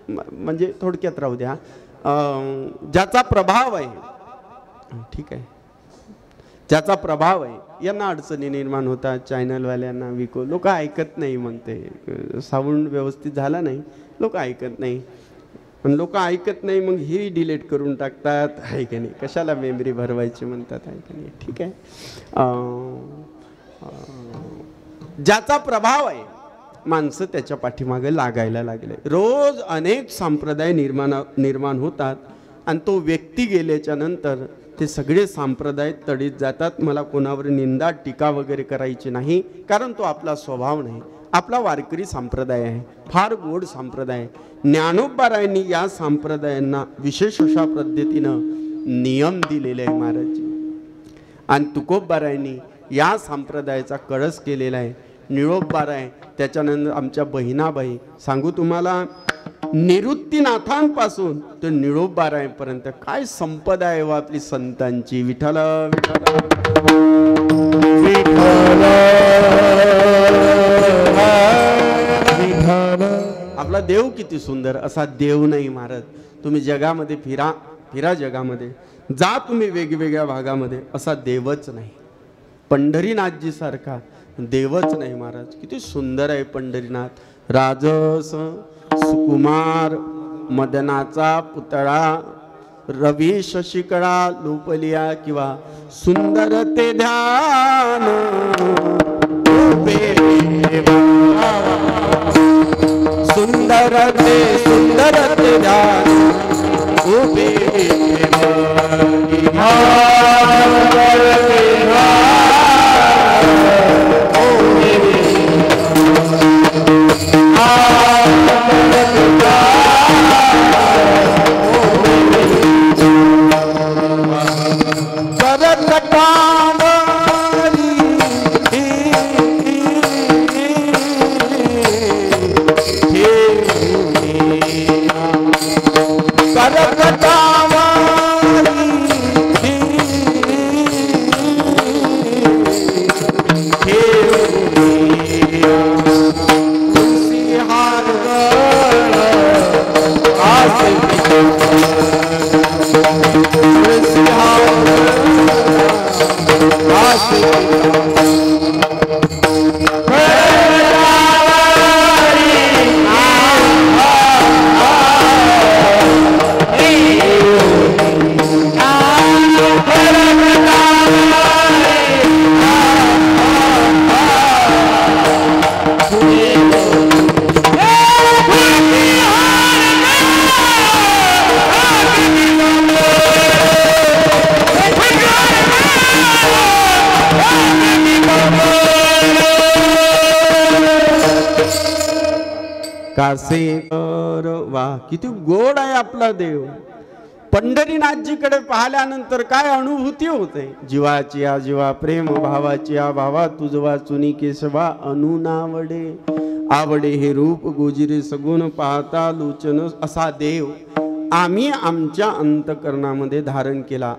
म्हणजे थोडक्यात राहू द्या. ज्याचा प्रभाव आहे, ठीक आहे, ज्याचा प्रभाव आहे, यांना अडचणी निर्माण होतात. चॅनलवाल्यांना विको, लोक ऐकत नाही, म्हणते साऊंड व्यवस्थित झाला नाही, लोक ऐकत नाही. पण लोक ऐकत नाही, मग हे डिलीट करून टाकतात, आहे की नाही, कशाला मेमरी भरवायची म्हणतात, आहे की नाही. ठीक आहे, ज्याचा प्रभाव आहे, माणसं त्याच्या पाठीमागे लागायला लागले. रोज अनेक संप्रदाय निर्माण होतात आणि तो व्यक्ती गेल्याच्या नंतर ते सगळे संप्रदाय तडीत जातात. मला कोणावर निंदा टीका वगैरे करायची नाही, कारण तो आपला स्वभाव नाही. आपला वारकरी संप्रदाय आहे, फार गोड संप्रदाय. ज्ञानोबारायांनी या संप्रदायांना विशेष अशा पद्धतीनं नियम दिलेले आहे महाराजजी. आणि तुकोबारायांनी या संप्रदायाचा कळस केलेला आहे. निळोबाराय, त्याच्यानंतर आमच्या बहिणाबाई, सांगू तुम्हाला निवृत्तीनाथांपासून तर निळोबारायपर्यंत काय संपदा आहे व आपली संतांची. विठ्ठल आपला देव किती सुंदर. असा देव नाही महाराज. तुम्ही जगामध्ये फिरा जगामध्ये जा, तुम्ही वेगवेगळ्या भागामध्ये, असा देवच नाही. पंढरीनाथजी सारखा देवच नाही महाराज. किती सुंदर आहे पंढरीनाथ. राजस सुकुमार मदनाचा पुतळा, रवी शशिकळा लोपलिया किंवा सुंदर ते ध्यान सुंदर ते ध्यान उभे वा किती गोड आहे आपला देव. पंढरीनाथजीकडे पाहिल्यानंतर काय अनुभूती होते. जीवाची या जीवा प्रेम, भावाची या भावा, तुझवा चुनी केशवा अनुनावडे आवडे हे रूप गोजिरे सगुण पाहता लोचन. असा देव आम्ही आमच्या अंतकरणामध्ये धारण केला.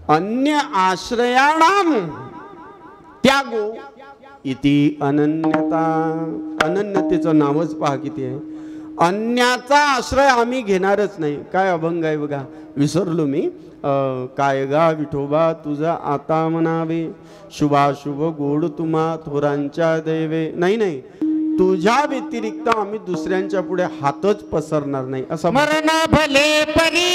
अन्य आश्रयाणाम त्यागो इति अनन्यता. अनन्यतेचं नावच पहा किती आहे. अन्याचा आश्रय आम्ही घेणारच नाही. काय अभंग आहे बघा, विसरलो मी. काय गा विठोबा तुझा आता म्हणावे, शुभाशुभ गोड तुम्हा थोरांच्या दैवे. नाही, तुझ्या व्यतिरिक्त आम्ही दुसऱ्यांच्या पुढे हातच पसरणार नाही. असं मरण भले परी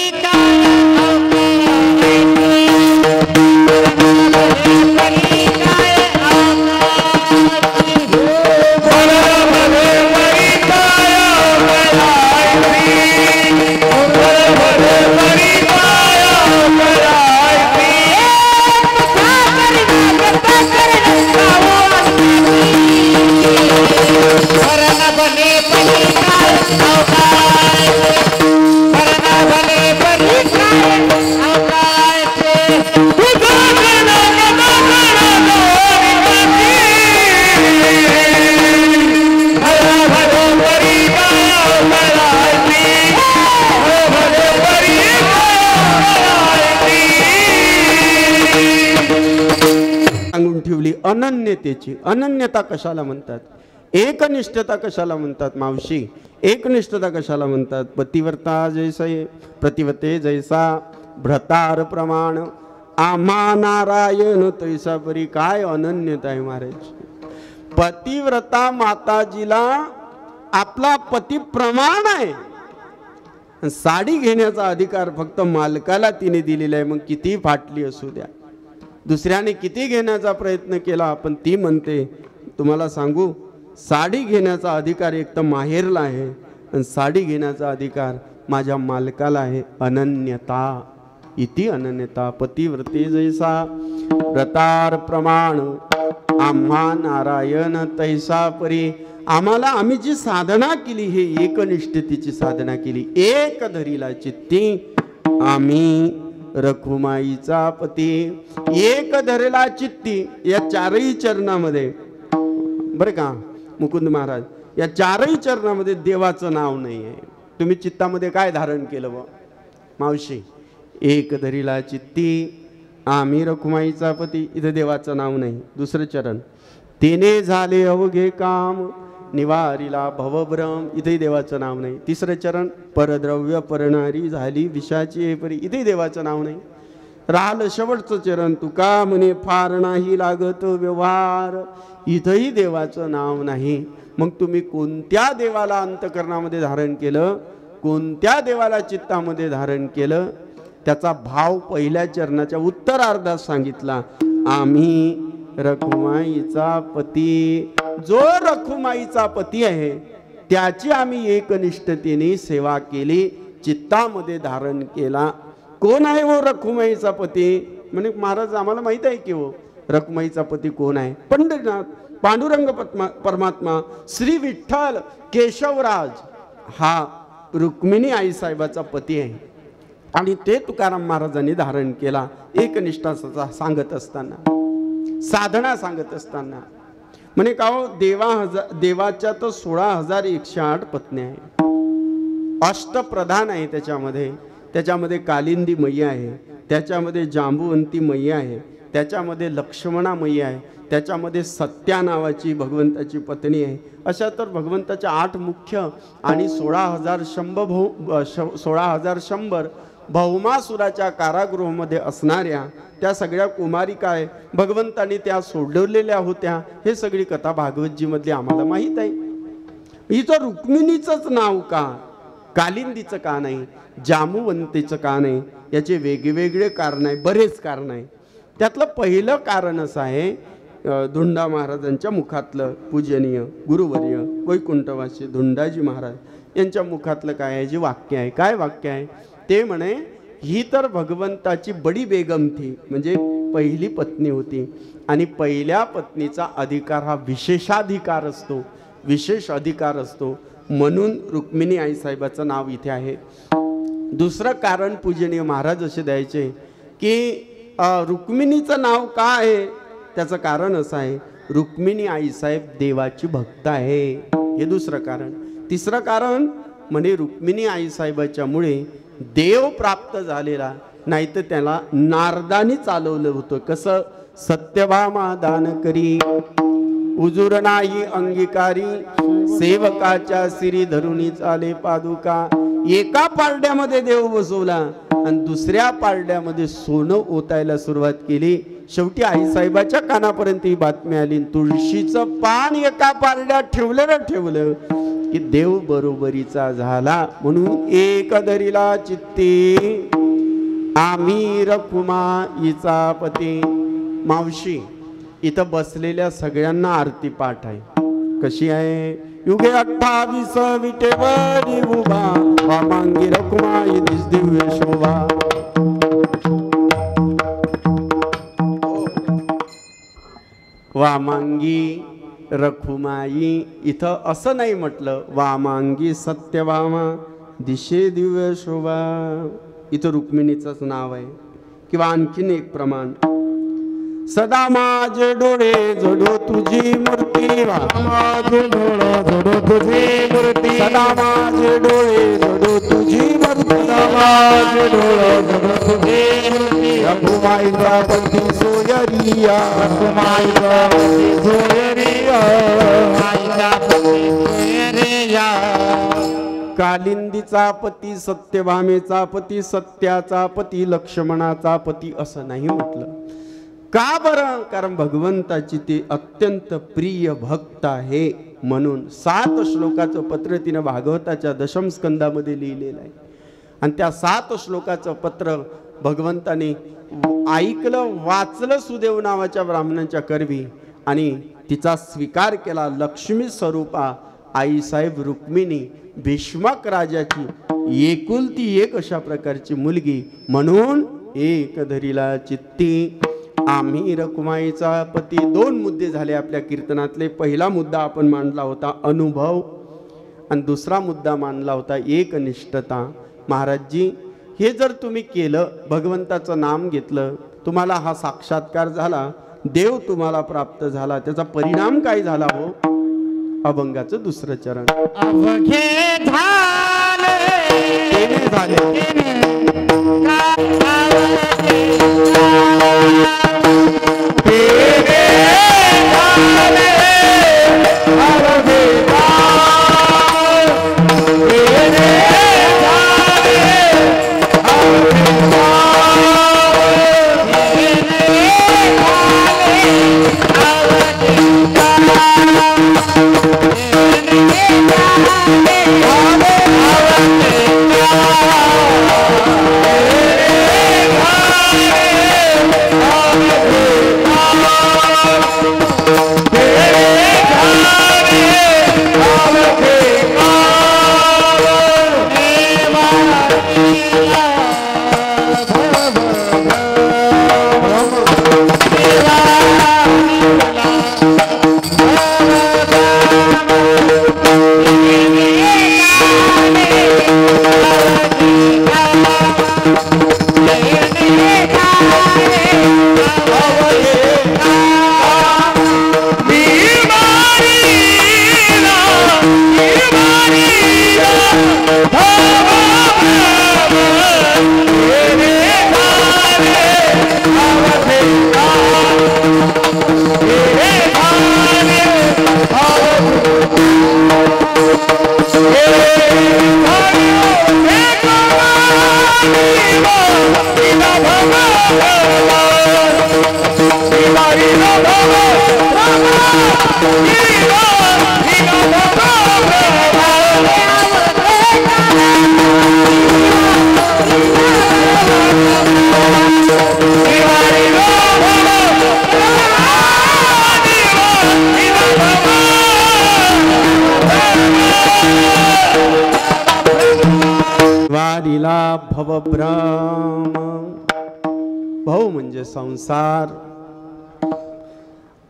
अनन्यतेची. अनन्यता कशाला म्हणतात? एकनिष्ठता कशाला म्हणतात मावशी? एकनिष्ठता कशाला म्हणतात? पतिव्रता जैसे प्रतिवते जैसा भ्रतार प्रमाण आम्हा नारायण तैसा परी. काय अनन्यता आहे महाराज. पतिव्रता माताजीला आपला पती प्रमाण आहे. साडी घेण्याचा अधिकार फक्त मालकाला तिने दिलेला आहे. मग किती फाटली असू द्या, दुसऱ्याने किती घेण्याचा प्रयत्न केला, पण ती म्हणते. तुम्हाला सांगू, साडी घेण्याचा अधिकार एक तर माहेरला आहे आणि साडी घेण्याचा अधिकार माझ्या मालकाला आहे. अनन्यता इति अनन्यता पतिव्रते जैसा व्रतार प्रमाण आम्हा नारायण तैसा परी. आम्हाला आम्ही जी साधना केली हे एकनिष्ठतेची साधना केली. एक धरीला चित्ती आम्ही रखुमाईचा पती. एक धरेला चित्ती या चारही चरणामध्ये बरं का मुकुंद महाराज, या चारही चरणामध्ये देवाचं नाव नाही आहे. तुम्ही चित्तामध्ये काय धारण केलं व मावशी? एक धरीला चित्ती आम्ही रखुमाईचा पती. इथं देवाचं नाव नाही. दुसरं चरण तेने झाले अवघे काम निवारीला भवभ्रम. इथेही देवाचं नाव नाही. तिसरं चरण परद्रव्य परणारी झाली विषाची परी. इथेही देवाचं नाव नाही. राहिलं शेवटचं चरण तुका म्हणे फार नाही लागत व्यवहार. इथंही देवाचं नाव नाही. मग तुम्ही कोणत्या देवाला अंतकरणामध्ये धारण केलं, कोणत्या देवाला चित्तामध्ये धारण केलं, त्याचा भाव पहिल्या चरणाच्या उत्तरार्धात सांगितला. आम्ही रखुमाईचा पती. जो रखुमाईचा पती आहे त्याची आम्ही एकनिष्ठतेने सेवा केली, चित्तामध्ये धारण केला. कोण आहे वो रखुमाईचा पती? म्हणजे महाराज आम्हाला माहित आहे की वो रखुमाईचा पती कोण आहे. पंढरीनाथ पांडुरंग परमात्मा श्री विठ्ठल केशवराज हा रुक्मिणी आईसाहेबाचा पती आहे. आणि ते तुकाराम महाराजांनी धारण केला. एकनिष्ठा सांगत असताना, साधना सांगत असताना म्हणे का हो देवाच्या तर 16,108 पत्न्या आहे. अष्टप्रधान आहे त्याच्यामध्ये कालिंदी मैया आहे, त्याच्यामध्ये जांबुवंती मैया आहे, त्याच्यामध्ये लक्ष्मणा मैया आहे, त्याच्यामध्ये सत्या नावाची भगवंताची पत्नी आहे. अशा तर भगवंताच्या 8 मुख्य आणि 16,100 भौमासुराच्या कारागृहामध्ये असणाऱ्या त्या सगळ्या कुमारिका आहे. भगवंतांनी त्या सोडवलेल्या होत्या. हे सगळी कथा भागवतजी मधली आम्हाला माहीत आहे. हिचं रुक्मिणीचंच नाव का, कालिंदीचं का नाही, जांबुवंतीचं का नाही? याचे वेगवेगळे कारण आहे, बरेच कारण आहे. त्यातलं पहिलं कारण असं आहे, धुंडा महाराजांच्या मुखातलं पूजनीय गुरुवर्य वैकुंठवासी धुंडाजी महाराज यांच्या मुखातलं काय आहे, जे वाक्य आहे. काय वाक्य आहे ते म्हणे, ही तर भगवंताची बडी बेगम थी, म्हणजे पहिली पत्नी होती. आणि पहिल्या पत्नीचा अधिकार हा विशेषाधिकार असतो, विशेष अधिकार असतो. म्हणून रुक्मिणी आईसाहेबाचं नाव इथे आहे. दुसरं कारण पूजनीय महाराज असे द्यायचे की रुक्मिणीचं नाव का आहे, त्याचं कारण असं आहे, रुक्मिणी आईसाहेब देवाची भक्त आहे. हे दुसरं कारण. तिसरं कारण म्हणे रुक्मिणी आईसाहेबाच्या मुळे देव प्राप्त झालेला, नाही तर त्याला नारदानी चालवलं होतं. कसं? सत्यभामा दान करी उजूर नाही अंगीकारी, सेवकाच्या सिरी धरुणी चाले पादुका. एका पारड्यामध्ये देव बसवला आणि दुसऱ्या पारड्यामध्ये सोनं ओतायला सुरुवात केली. शेवटी आईसाहेबाच्या कानापर्यंत ही बातमी आली. तुळशीचं पान एका पारड्यात ठेवलं की देव बरोबरीचा झाला. म्हणून एक धरीला चित्ती आम्ही रखुमाईचा पती. मावशी, इथं बसलेल्या सगळ्यांना आरती पाठ आहे. कशी आहे? युगे 28 विटेवरी उभा, वामांगी रखुमाई दिस दिव्य शोभा. वामांगी रखुमाई. इथं असं नाही म्हटलं वामांगी सत्यभामा दिशे दिव्य शोभा. इथं रुक्मिणीचंच नाव आहे. किंवा आणखीन एक प्रमाण, सदा माझे डोळे जडो तुझी मूर्ती, माझे डोळे जडो तुझी मूर्ती, सदा माझे डोळे जडो तुझी मूर्ती, सदा माझे डोळे जडो तुझी मूर्ती. रखुमाईचा पती सोयरिया, रखुमाईचा पती सोयरिया, रखुमाईचा पती सोयरिया. कालिंदीचा पती, सत्यभामेचा पती, सत्याचा पती, लक्ष्मणाचा पती असं नाही म्हटलं. का बरं? कारण भगवंताची ते अत्यंत प्रिय भक्त आहे. म्हणून 7 श्लोकाचं पत्र तिनं भागवताच्या दशम स्कंदामध्ये लिहिलेलं आहे. आणि त्या 7 श्लोकाचं पत्र भगवंताने ऐकलं, वाचलं सुदेव नावाच्या ब्राह्मणाच्या करवी. आणि तिचा स्वीकार केला. लक्ष्मी स्वरूपा आईसाहेब रुक्मिणी भीष्मक राजाची एकुलती एक अशा प्रकारची मुलगी, म्हणून एक धरीला चित्ती. आम्ही रखुमाईचा पती. दोन मुद्दे झाले आपल्या कीर्तनातले. पहिला मुद्दा आपण मांडला होता अनुभव, आणि दुसरा मुद्दा मांडला होता एकनिष्ठता. महाराजजी, हे जर तुम्ही केलं, भगवंताचं नाम घेतलं, तुम्हाला हा साक्षात्कार झाला, देव तुम्हाला प्राप्त झाला, त्याचा परिणाम काय झाला हो? अभंगाचं दुसरं चरण. अवघे झाले केले झाले वारीला भवभ्रम. भाऊ म्हणजे संसार,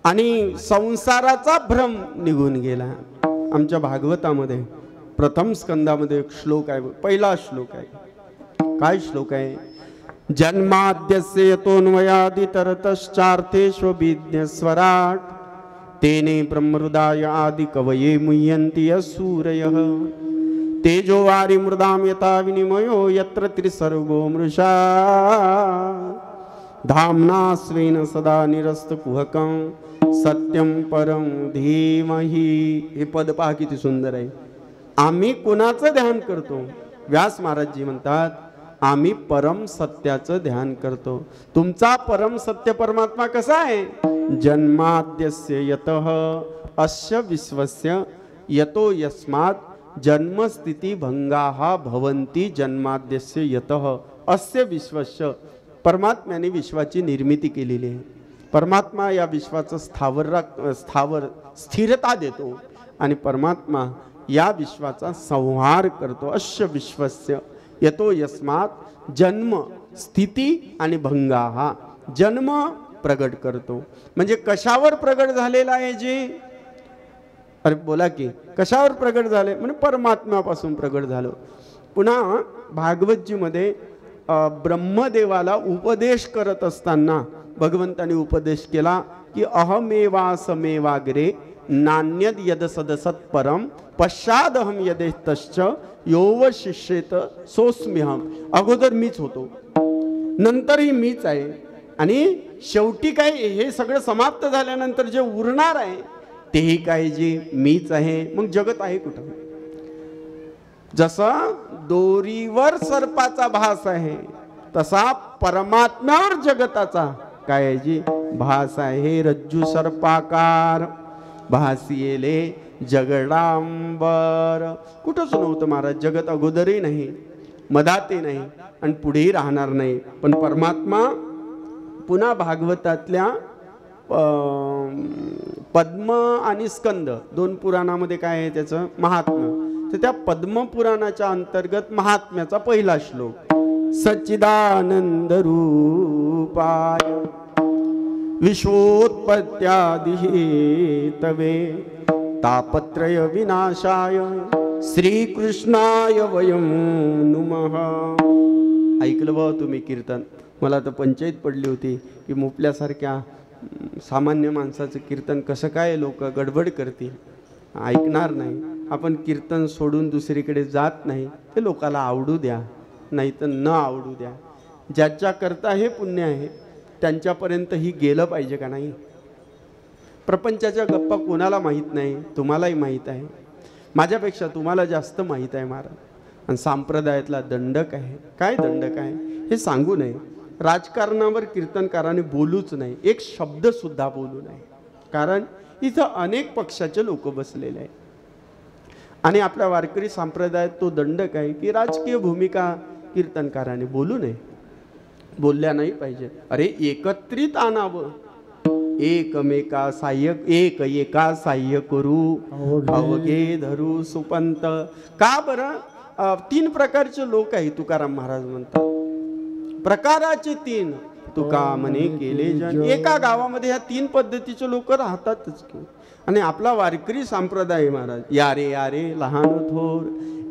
आणि संसाराचा भ्रम निघून गेला. आमच्या भागवतामध्ये प्रथम स्कंदामध्ये एक श्लोक आहे, पहिला श्लोक आहे. काय श्लोक आहे? जन्माद्यस्य यतोऽन्वयादितरतश्चार्थेष्वभिज्ञस्वराट् तेने ब्रह्महृदाय आदि कवये मुह्यन्ति यस्सूरयः तेजो वारि मृदां यथा विनिमयो यत्र त्रिसर्गो मृषा धाम्ना स्वेन सदा निरस्तकुहकं सत्यं परं धीमहि. हे पद पहा किती सुंदर आहे. आम्ही कुणाचं ध्यान करतो? व्यास महाराजजी म्हणतात आम्ही परम सत्याचं ध्यान करतो. तुमचा परम सत्य परमात्मा कसा आहे? जन्माद्यस्य यतः अस्य विश्वस्य यतो यस्मात् जन्मस्थिती भंगाहा भवन्ति जन्माद्यस्य यतः अस्य विश्वस्य. परमात्म्याने विश्वाची निर्मिती केलेली आहे. परमात्मा या विश्वाचं स्थावर स्थिरता देतो, आणि परमात्मा या विश्वाचा संहार करतो. अस्य विश्वस्य यतो यस्मात् जन्म स्थिती आणि भंगाहा. जन्म प्रगट करतो म्हणजे कशावर प्रगट झालेला आहे जे? अरे बोला की कशावर प्रगट झाले? म्हणजे परमात्म्यापासून प्रगट झालो. पुन्हा भागवतजी मध्ये ब्रह्मदेवाला उपदेश करत असताना भगवंताने उपदेश केला की अहमेवासमेवाग्रे नान्यद यद सदसत् परम पश्चादहम यदेतश्च योव शिष्येत सोस्म्यहम. अगोदर मीच होतो, नंतरही मीच आहे, आणि शेवटी काय हे सगळं समाप्त झाल्यानंतर जे उरणार आहे तेही काय जे मीच आहे. मग जगत आहे कुठं? जसा दोरीवर सर्पाचा भास आहे तसा परमात्म्यावर जगताचा काय आहे जी भास आहे. रज्जू सर्पाकार भासियेले जगडांबर. कुठंच नव्हतं महाराज. जगत अगोदरही नाही, मधातही नाही, आणि पुढेही राहणार नाही. पण परमात्मा पुन्हा भागवतातल्या पद्म आणि स्कंद दोन पुराणामध्ये काय आहे त्याचं महात्म्य. तर त्या पद्म पुराणाच्या अंतर्गत महात्म्याचा पहिला श्लोक, सच्चिदानंद रूपाय विश्वोत्पत्त्यादि हेतवे तापत्रय विनाशाय श्रीकृष्णाय वयं नुमः. ऐकलं बा तुम्ही कीर्तन? मला तर पंचायत पडली होती की मुपल्यासारख्या सामान्य माणसाचं कीर्तन कसं काय लोक गडबड करतील, ऐकणार नाही. आपण कीर्तन सोडून दुसरीकडे जात नाही. ते लोकाला आवडू द्या, नाही तर न आवडू द्या. ज्याच्याकरता हे पुण्य आहे त्यांच्यापर्यंत ही गेलं पाहिजे का नाही? प्रपंचाच्या गप्पा कोणाला माहीत नाही, तुम्हालाही माहीत आहे. माझ्यापेक्षा तुम्हाला जास्त माहीत आहे महाराज. आणि संप्रदायातला दंडक आहे. काय दंडक आहे हे सांगू नये. राजकारणावर कीर्तनकाराने बोलूच नाही, एक शब्द सुद्धा बोलू नये. कारण इथं अनेक पक्षाचे लोक बसलेले आहेत. आणि आपल्या वारकरी संप्रदायात तो दंडक आहे की राजकीय भूमिका कीर्तनकाराने बोलू नये, बोलल्या नाही पाहिजे. अरे एकत्रित आणावं, एकमेका साह्य, एक एका साह्य करू अवघे धरू सुपंत. का बरं? 3 प्रकारचे लोक आहे तुकाराम महाराज म्हणतात. प्रकाराचे 3 तुका म्हणे केले जन. एका गावामध्ये ह्या 3 पद्धतीचे लोक राहतातच की. आणि आपला वारकरी संप्रदाय महाराज, यारे यारे लहान थोर,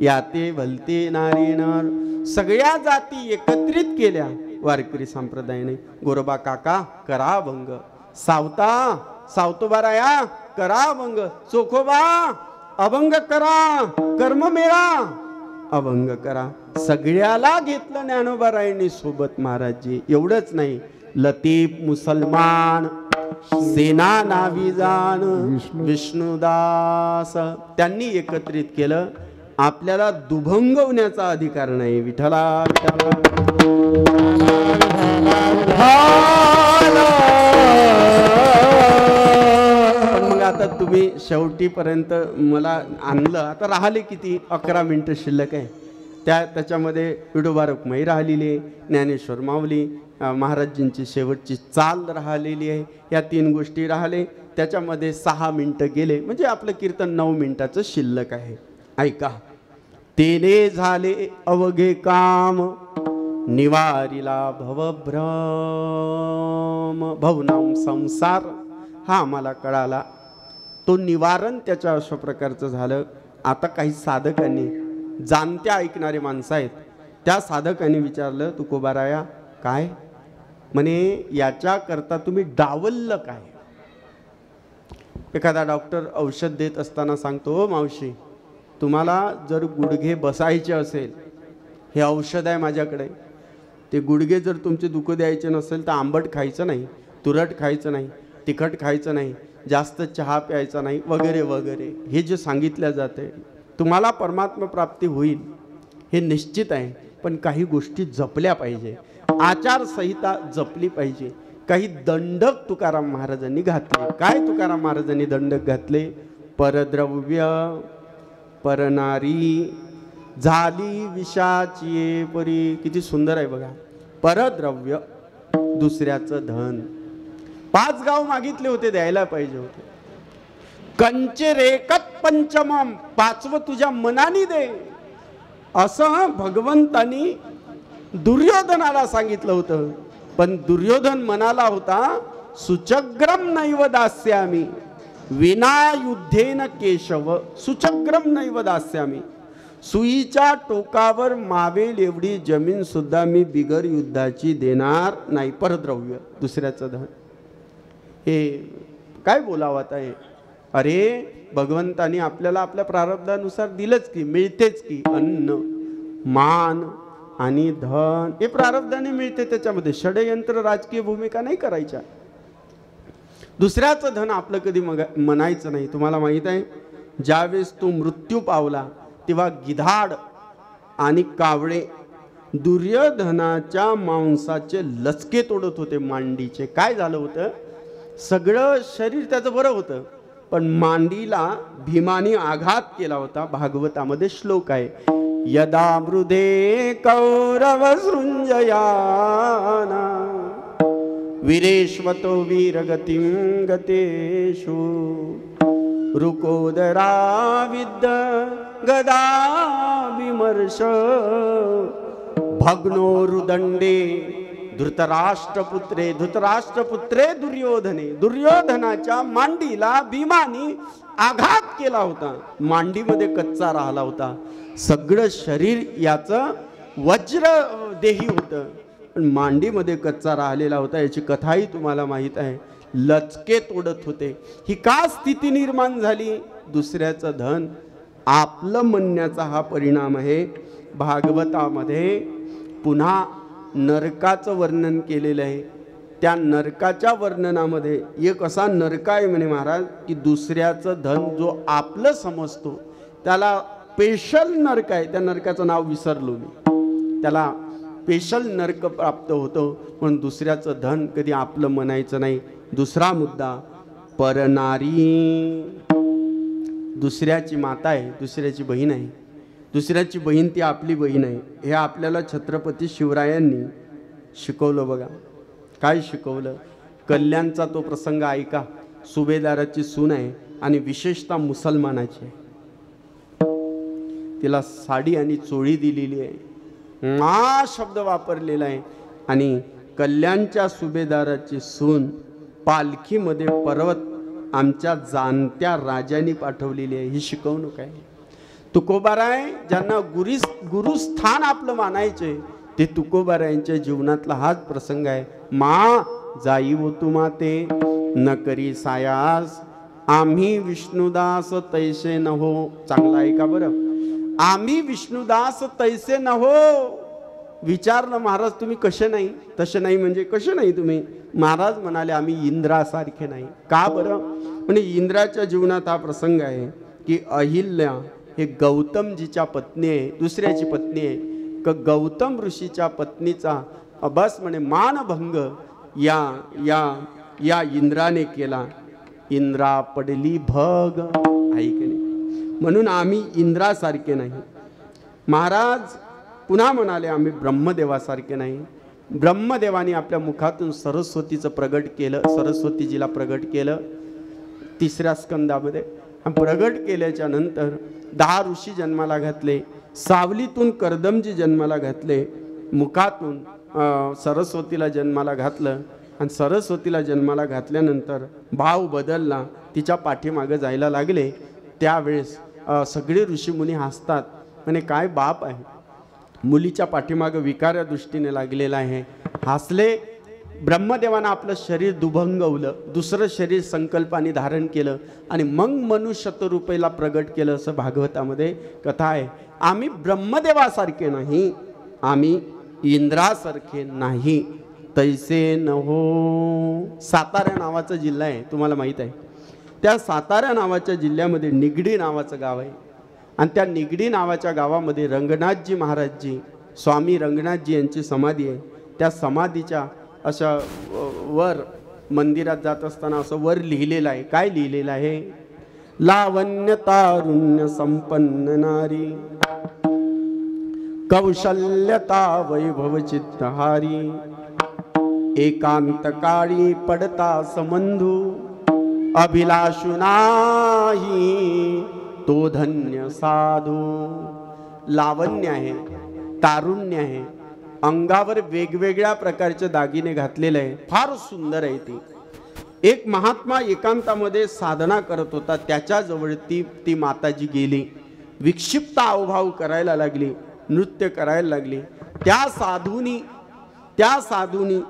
याते भलते नारे नर, सगळ्या जाती एकत्रित केल्या वारकरी संप्रदायाने. गोरोबा काका करा भंग, सावता सावतोबाराया करा भंग, चोखोबा अभंग करा, कर्म मेळा अभंग करा. सगळ्याला घेतलं ज्ञानोबारायांनी सोबत महाराजजी. एवढंच नाही, लतीफ मुसलमान, सेना नाविजान, विष्णुदास त्यांनी एकत्रित केलं. आपल्याला दुभंगवण्याचा अधिकार नाही. विठ्ठला आता तुम्ही शेवटीपर्यंत मला आणलं. आता राहिले किती? 11 मिनिटं शिल्लक आहे. त्याच्यामध्ये विठोबा रखुमाई राहिलेली आहे, ज्ञानेश्वर माऊली महाराजींची शेवटची चाल राहिलेली आहे. या 3 गोष्टी राहिले. त्याच्यामध्ये 6 मिनिटं गेले, म्हणजे आपलं कीर्तन 9 मिनिटाचं शिल्लक आहे. ऐका. तेने झाले अवघे काम, निवारिला भवभ्रम. भवनाम संसार हा आम्हाला कळाला. तो निवारण त्याच्या अशा प्रकारचं झालं. आता काही साधकांनी, जाणत्या ऐकणारे माणसं आहेत, त्या साधकांनी विचारलं, तुकोबाराया काय म्हणे याच्याकरता तुम्ही डावललं काय? एखादा डॉक्टर औषध देत असताना सांगतो, हो मावशी, तुम्हाला जर गुडघे बसायचे असेल, हे औषध आहे माझ्याकडे. ते गुडघे जर तुमचे दुखू द्यायचे नसेल तर आंबट खायचं नाही, तुरट खायचं नाही, तिखट खायचं नाही, जास्त चहा प्यायचा नाही, वगैरे वगैरे. हे जे सांगितलं जाते, तुम्हाला परमात्मा प्राप्ती होईल हे निश्चित आहे. पण काही गोष्टी जपल्या पाहिजे, आचारसंहिता जपली पाहिजे. काही दंडक तुकाराम महाराजांनी घातले. काय तुकाराम महाराजांनी दंडक घातले? परद्रव्य, परनारी, झाली विषाची परी. किती सुंदर आहे बघा. परद्रव्य, दुसऱ्याचं धन. 5 गाव मागितले होते, द्यायला पाहिजे होते. कंचे रेकत पंचमम, 5वं तुझ्या मनाने दे, असं भगवंतानी दुर्योधनाला सांगितलं होतं. पण दुर्योधन म्हणाला होता, सुचग्रम नैव दास्यामी विना युद्धेन केशव. सुचग्रम नैव दास्यामी, सुईच्या टोकावर मावेल एवढी जमीन सुद्धा मी बिगर युद्धाची देणार नाही. परद्रव्य, दुसऱ्याचं धन. हे काय बोलावं आता हे? अरे भगवंतानी आपल्याला आपल्या प्रारब्धानुसार दिलंच की, मिळतेच की. अन्न, मान आणि धन हे प्रारब्धाने मिळते. त्याच्यामध्ये षडयंत्र, राजकीय भूमिका नाही करायच्या. दुसऱ्याचं धन आपलं कधी म्हणायचं नाही. तुम्हाला माहित आहे, ज्यावेळेस तो मृत्यू पावला तेव्हा गिधाड आणि कावळे दुर्योधनाच्या मांसाचे लचके तोडत होते, मांडीचे. काय झालं होतं? सगळं शरीर त्याचं बरं होतं, पण मांडीला भीमाने आघात केला होता. भागवतामध्ये श्लोक आहे, यदा मृदे कौरव सृंजयाना वीरेश्वतो वीरगतिं गतेषु रुकोदरा विद्य गदा विमर्श भग्नो रुदंडे धृतराष्ट्रपुत्रे दुर्योधने दुर्योधनाच्या मांडीला भीमानी आघात केला होता. मांडीमध्ये कच्चा राहिला होता. सगळं शरीर याचं वज्र देही होतं पण मांडीमध्ये कच्चा राहिलेला होता. याची कथाही तुम्हाला माहीत आहे. लचके तोडत होते. ही का स्थिती निर्माण झाली? दुसऱ्याचं धन आपलं म्हणण्याचा हा परिणाम आहे. भागवतामध्ये पुन्हा नरकाचं वर्णन केलेलं आहे. त्या नरकाच्या वर्णनामध्ये एक असा नरक आहे म्हणे महाराज की दुसऱ्याचं धन जो आपलं समजतो त्याला स्पेशल नरक आहे. त्या नरकाचं नाव विसरलो मी. त्याला स्पेशल नरक प्राप्त होतं पण दुसऱ्याचं धन कधी आपलं म्हणायचं नाही. दुसरा मुद्दा परनारी. दुसऱ्याची माता आहे, दुसऱ्याची बहीण आहे. दुसऱ्याची बहीण ती आपली बहीण आहे. हे आपल्याला छत्रपती शिवरायांनी शिकवलं बघा. काय शिकवलं? कल्याणचा तो प्रसंग ऐका. सुभेदाराची सून आहे आणि विशेषतः मुसलमानाची आहे. तिला साडी आणि चोळी दिलेली आहे. मा शब्द वापरलेला आहे. आणि कल्याणच्या सुभेदाराची सून पालखीमध्ये पर्वत आमच्या जाणत्या राजांनी पाठवलेली आहे. ही शिकवणूक आहे. तुकोबाराय ज्यांना गुरुस्थान आपलं मानायचे ते तुकोबारायांच्या जीवनातला हाच प्रसंग आहे. मा जाई वो तुमाते न करी सायास आम्ही विष्णुदास तैसे न हो. चांगला आहे का बरं? आम्ही विष्णुदास तैसे न हो. विचारलं महाराज तुम्ही कसे नाही? तसे नाही म्हणजे कसे नाही तुम्ही? महाराज म्हणाले आम्ही इंद्रासारखे नाही. का बरं? म्हणजे इंद्राच्या जीवनात हा प्रसंग आहे की अहिल्या हे गौतमजीच्या पत्नी आहे, दुसऱ्याची पत्नी आहे. गौतम ऋषीच्या पत्नीचा बस म्हणे मानभंग या इंद्राने केला. इंद्रा पडली भग. ऐकणे म्हणून आम्ही इंद्रासारखे नाही. महाराज पुन्हा म्हणाले आम्ही ब्रह्मदेवासारखे नाही. ब्रह्मदेवाने आपल्या मुखातून सरस्वतीचं प्रगट केलं. सरस्वतीजीला प्रगट केलं 3ऱ्या स्कंदामध्ये. प्रगट केल्याच्या नंतर 10 ऋषी जन्माला घातले. सावलीतून कर्दमजी जन्माला घातले. मुखातून सरस्वतीला जन्माला घातलं. आणि सरस्वतीला जन्माला घातल्यानंतर भाव बदलला. तिच्या पाठीमागं जायला लागले. त्यावेळेस सगळे ऋषीमुनी हसतात. म्हणे काय बाप आहे, मुलीच्या पाठीमागं विकाऱ्या दृष्टीने लागलेला आहे. हसले. ब्रह्मदेवानं आपलं शरीर दुभंगवलं. दुसरं शरीर संकल्पाने धारण केलं आणि मग मनुष्यत्वरूपेला प्रगट केलं. असं भागवतामध्ये कथा आहे. आम्ही ब्रह्मदेवासारखे नाही, आम्ही इंद्रासारखे नाही. तैसे न हो. सातारा नावाचा जिल्हा आहे, तुम्हाला माहीत आहे. त्या सातारा नावाच्या जिल्ह्यामध्ये निगडी नावाचं गाव आहे. आणि त्या निगडी नावाच्या गावामध्ये रंगनाथजी महाराजजी, स्वामी रंगनाथजी यांची समाधी आहे. त्या समाधीच्या अशा वर मंदिरात जात असताना असं वर लिहिलेलं आहे. काय लिहिलेलं आहे? लावण्य तारुण्य संपन्न नारी कौशल्यता वैभव चित्तहारी एकांत काळी पडता समंधू अभिलाषु नाही तो धन्य साधू. लावण्य आहे, तारुण्य आहे, अंगावर वेगवेगळ्या प्रकारचे दागिने घातलेले आहे. फार सुंदर आहे ती. एक महात्मा एकांतामध्ये साधना करत होता. त्याच्याजवळ ती माताजी गेली. विक्षिप्त अवभाव करायला लागली, नृत्य करायला लागली. त्या साधूनी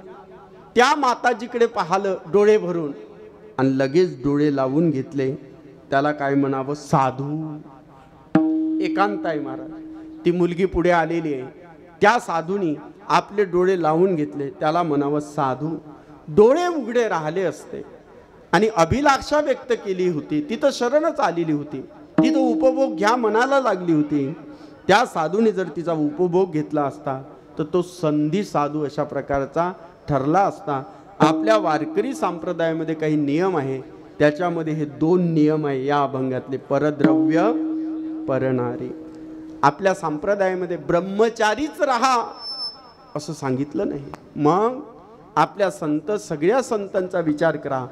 त्या माताजीकडे पाहिलं डोळे भरून आणि लगेच डोळे लावून घेतले. त्याला काय म्हणावं? साधू. एकांत आहे महाराज. ती मुलगी पुढे आलेली आहे. त्या साधूनी आपले डोळे लावून घेतले. त्याला म्हणावं साधू. डोळे उघडे राहिले असते आणि अभिलाषा व्यक्त केली होती. तिथं शरणच आलेली होती. तिथं उपभोग घ्या म्हणायला लागली होती. त्या साधूने जर तिचा उपभोग घेतला असता तर तो संधी साधू अशा प्रकारचा ठरला असता. आपल्या वारकरी संप्रदायामध्ये काही नियम आहे. त्याच्यामध्ये हे 2 नियम आहे या अभंगातले. परद्रव्य, परनारी. आपल्या संप्रदायामध्ये ब्रह्मचारीच राहा असं सांगितलं नाही. मग आपल्या संत सगळ्या संतांचा विचार करा.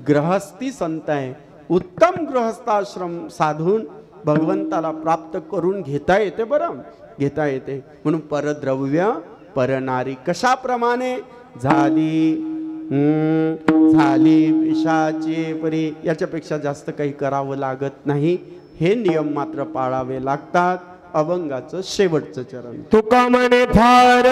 गृहस्थी संत आहे, उत्तम गृहस्थाश्रम साधून भगवंताला प्राप्त करून घेता येते. बरं घेता येते. म्हणून परद्रव्य परनारी कशाप्रमाणे झाली विषाची परी, याच्यापेक्षा जास्त काही करावं लागत नाही. हे नियम मात्र पाळावे लागतात. अभंगाचं शेवटचं चरण. तुका म्हणे फार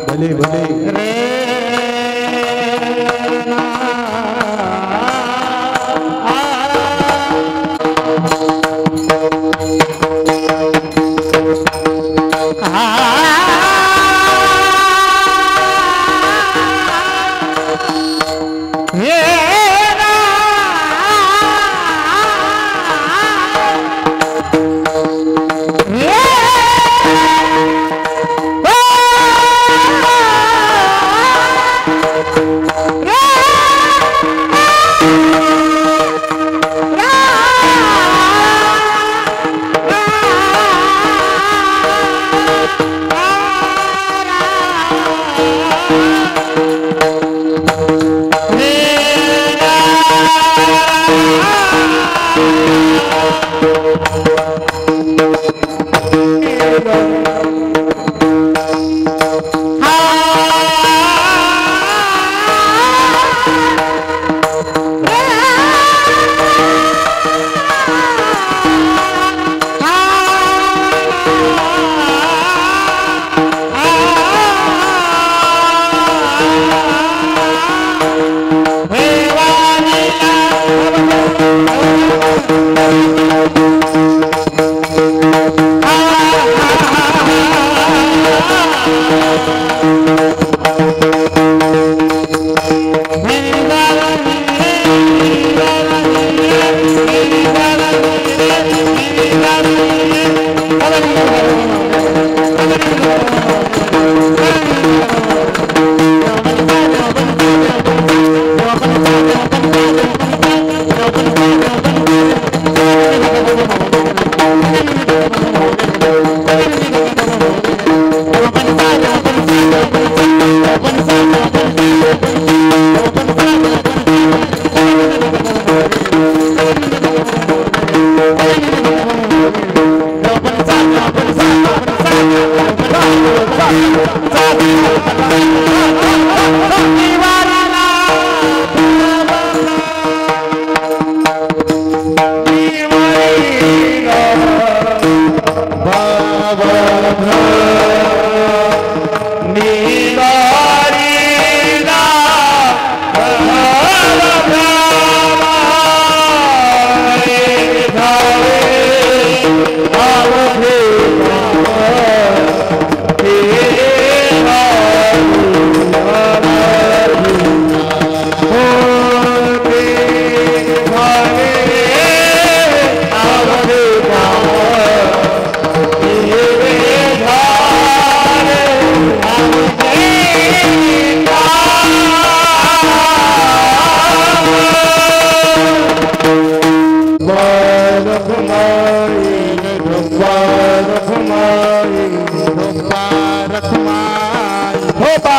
भले भले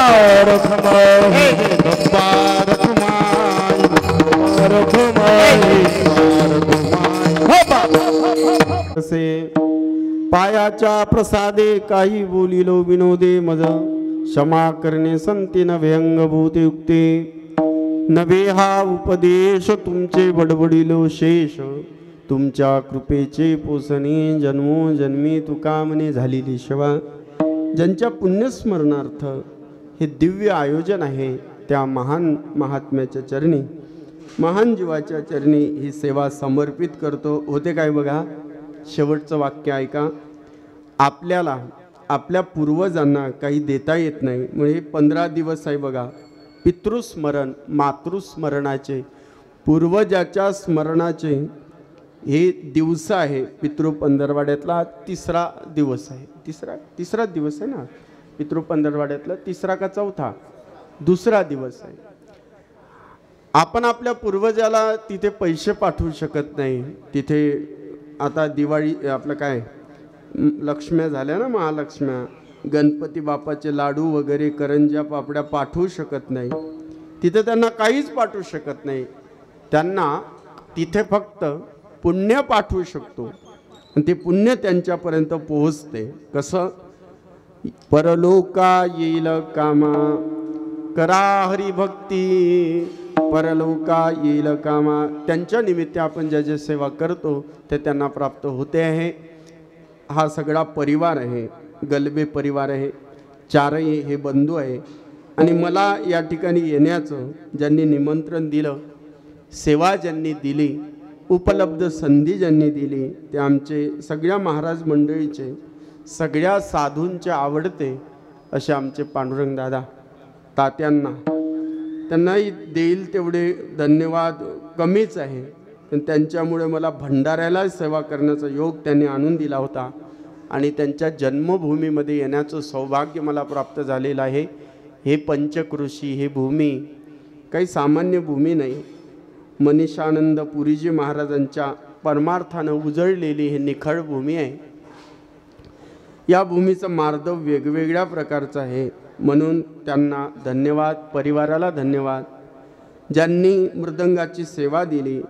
हे गंगा रखुमाई हो बाबा तसे पायाच्या प्रसादे काही बोलिलो विनोदे मज क्षमा करणे संती नव्हे अंगभूते युक्ते नवे हा उपदेश तुमचे बडबडिलो शेष तुमच्या कृपेचे पोसणे जन्मोजन्मी तुकामने झालेली सेवा ज्यांच्या पुण्यस्मरणार्थ हे दिव्य आयोजन आहे त्या महान महात्म्याच्या चरणी महान जीवाच्या चरणी ही सेवा समर्पित करतो. होते काय बघा, शेवटचं वाक्य ऐका. आपल्याला आपल्या पूर्वजांना काही देता येत नाही म्हणजे 15 दिवस आहे बघा, पितृस्मरण मातृस्मरणाचे पूर्वजाच्या स्मरणाचे हे दिवस आहे. पितृ पंधरवाड्यातला तिसरा दिवस आहे. तिसरा दिवस आहे ना पितृ पंधरवाड्यातला, तिसरा का चौथा, दुसरा दिवस आहे. आपण आपल्या पूर्वजाला तिथे पैसे पाठवू शकत नाही. तिथे आता दिवाळी आपलं काय लक्ष्म्या झाल्या ना, महालक्ष्म्या, गणपती बाप्पाचे लाडू वगैरे करंज्या पापड्या पाठवू शकत नाही. तिथे त्यांना काहीच पाठवू शकत नाही. त्यांना तिथे फक्त पुण्य पाठवू शकतो आणि ते पुण्य त्यांच्यापर्यंत पोहोचते. कसं, परलोका येईल कामा करा हरिभक्ती, परलोका येईल कामा. त्यांच्या निमित्त आपण ज्या ज्या सेवा करतो ते त्यांना प्राप्त होते आहे. हा सगळा परिवार आहे, गलबे परिवार आहे, चारही हे बंधू आहे. आणि मला या ठिकाणी येण्याचं ज्यांनी निमंत्रण दिलं, सेवा ज्यांनी दिली, उपलब्ध संधी ज्यांनी दिली, ते आमचे सगळ्या महाराज मंडळीचे सगळ्या साधूंचे आवडते असे आमचे पांडुरंग दादा तात्यांना, त्यांनाही देईल तेवढे धन्यवाद कमीच आहे. पण त्यांच्यामुळे मला भंडाऱ्याला सेवा करण्याचा योग त्यांनी आणून दिला होता आणि त्यांच्या जन्मभूमीमध्ये येण्याचं सौभाग्य मला प्राप्त झालेलं आहे. हे पंचकृषी, हे भूमी काही सामान्य भूमी नाही. मनीषानंद पुरीजी महाराजांच्या परमार्थानं उजळलेली हे निखळ भूमी आहे. या भूमीचं मार्दव वेगवेगळ्या प्रकारचं आहे. म्हणून त्यांना धन्यवाद, परिवाराला धन्यवाद. ज्यांनी मृदंगाची सेवा दिली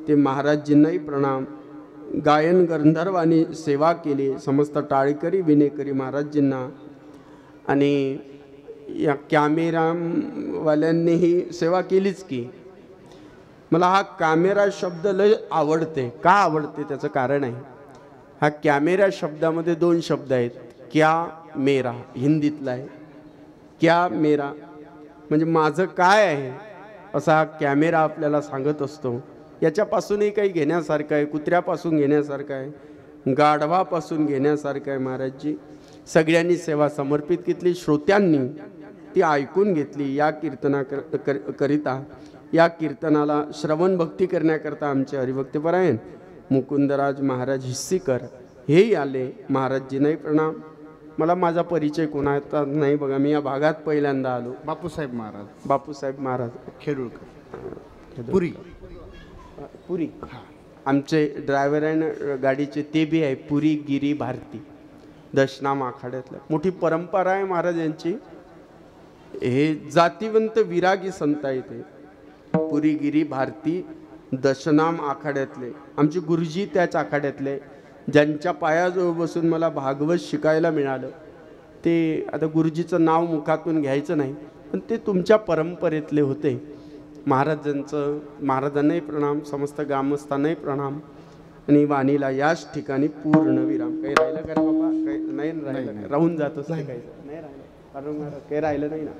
ते महाराजजींनाही प्रणाम. गायन गंधर्वांनी सेवा केली, समस्त टाळकरी विनेकरी महाराजजींना. आणि या कॅमेरावाल्यांनीही सेवा केलीच की. मला हा कॅमेरा शब्द लय आवडते. का आवडते त्याचं कारण आहे. हा कॅमेरा शब्दामध्ये 2 शब्द आहेत. क्या मेरा हिंदीतला आहे. क्या मेरा म्हणजे माझं काय आहे असा हा कॅमेरा आपल्याला सांगत असतो. याच्यापासूनही काही घेण्यासारखं आहे, कुत्र्यापासून घेण्यासारखं आहे, गाढवापासून घेण्यासारखं आहे. महाराजजी सगळ्यांनी सेवा समर्पित केली, श्रोत्यांनी ती ऐकून घेतली. या कीर्तनाकरिता, या कीर्तनाला श्रवण भक्ती करण्याकरता आमचे हरिभक्तपरायण मुकुंदराज महाराज हिस्सीकर हेही आले. महाराजजींनाही प्रणाम. मला माझा परिचय कोणाचा नाही बघा, मी या भागात पहिल्यांदा आलो. बापूसाहेब महाराज, बापूसाहेब महाराज खेडूळकर, पुरी पुरी. आमचे ड्रायव्हर आहे ना गाडीचे, ते बी आहे पुरी गिरी भारती, दशनाम आखाड्यातलं. मोठी परंपरा आहे महाराजांची. हे जातिवंत विरागी संत आहेत ते पुरी गिरी भारती दशनाम आखाड्यातले. आमचे गुरुजी त्याच आखाड्यातले, ज्यांच्या पायाजवळ बसून मला भागवत शिकायला मिळालं. ते आता गुरुजीचं नाव मुखातून घ्यायचं नाही, पण ते तुमच्या परंपरेतले होते. महाराजांनाही प्रणाम, समस्त ग्रामस्थांनाही प्रणाम. आणि वाणीला याच ठिकाणी पूर्ण विराम. काही राहिलं का रे बाबा? काही नाही राहिलं, राहून जातच काही नाही राहिलं, काही राहिलं नाही ना.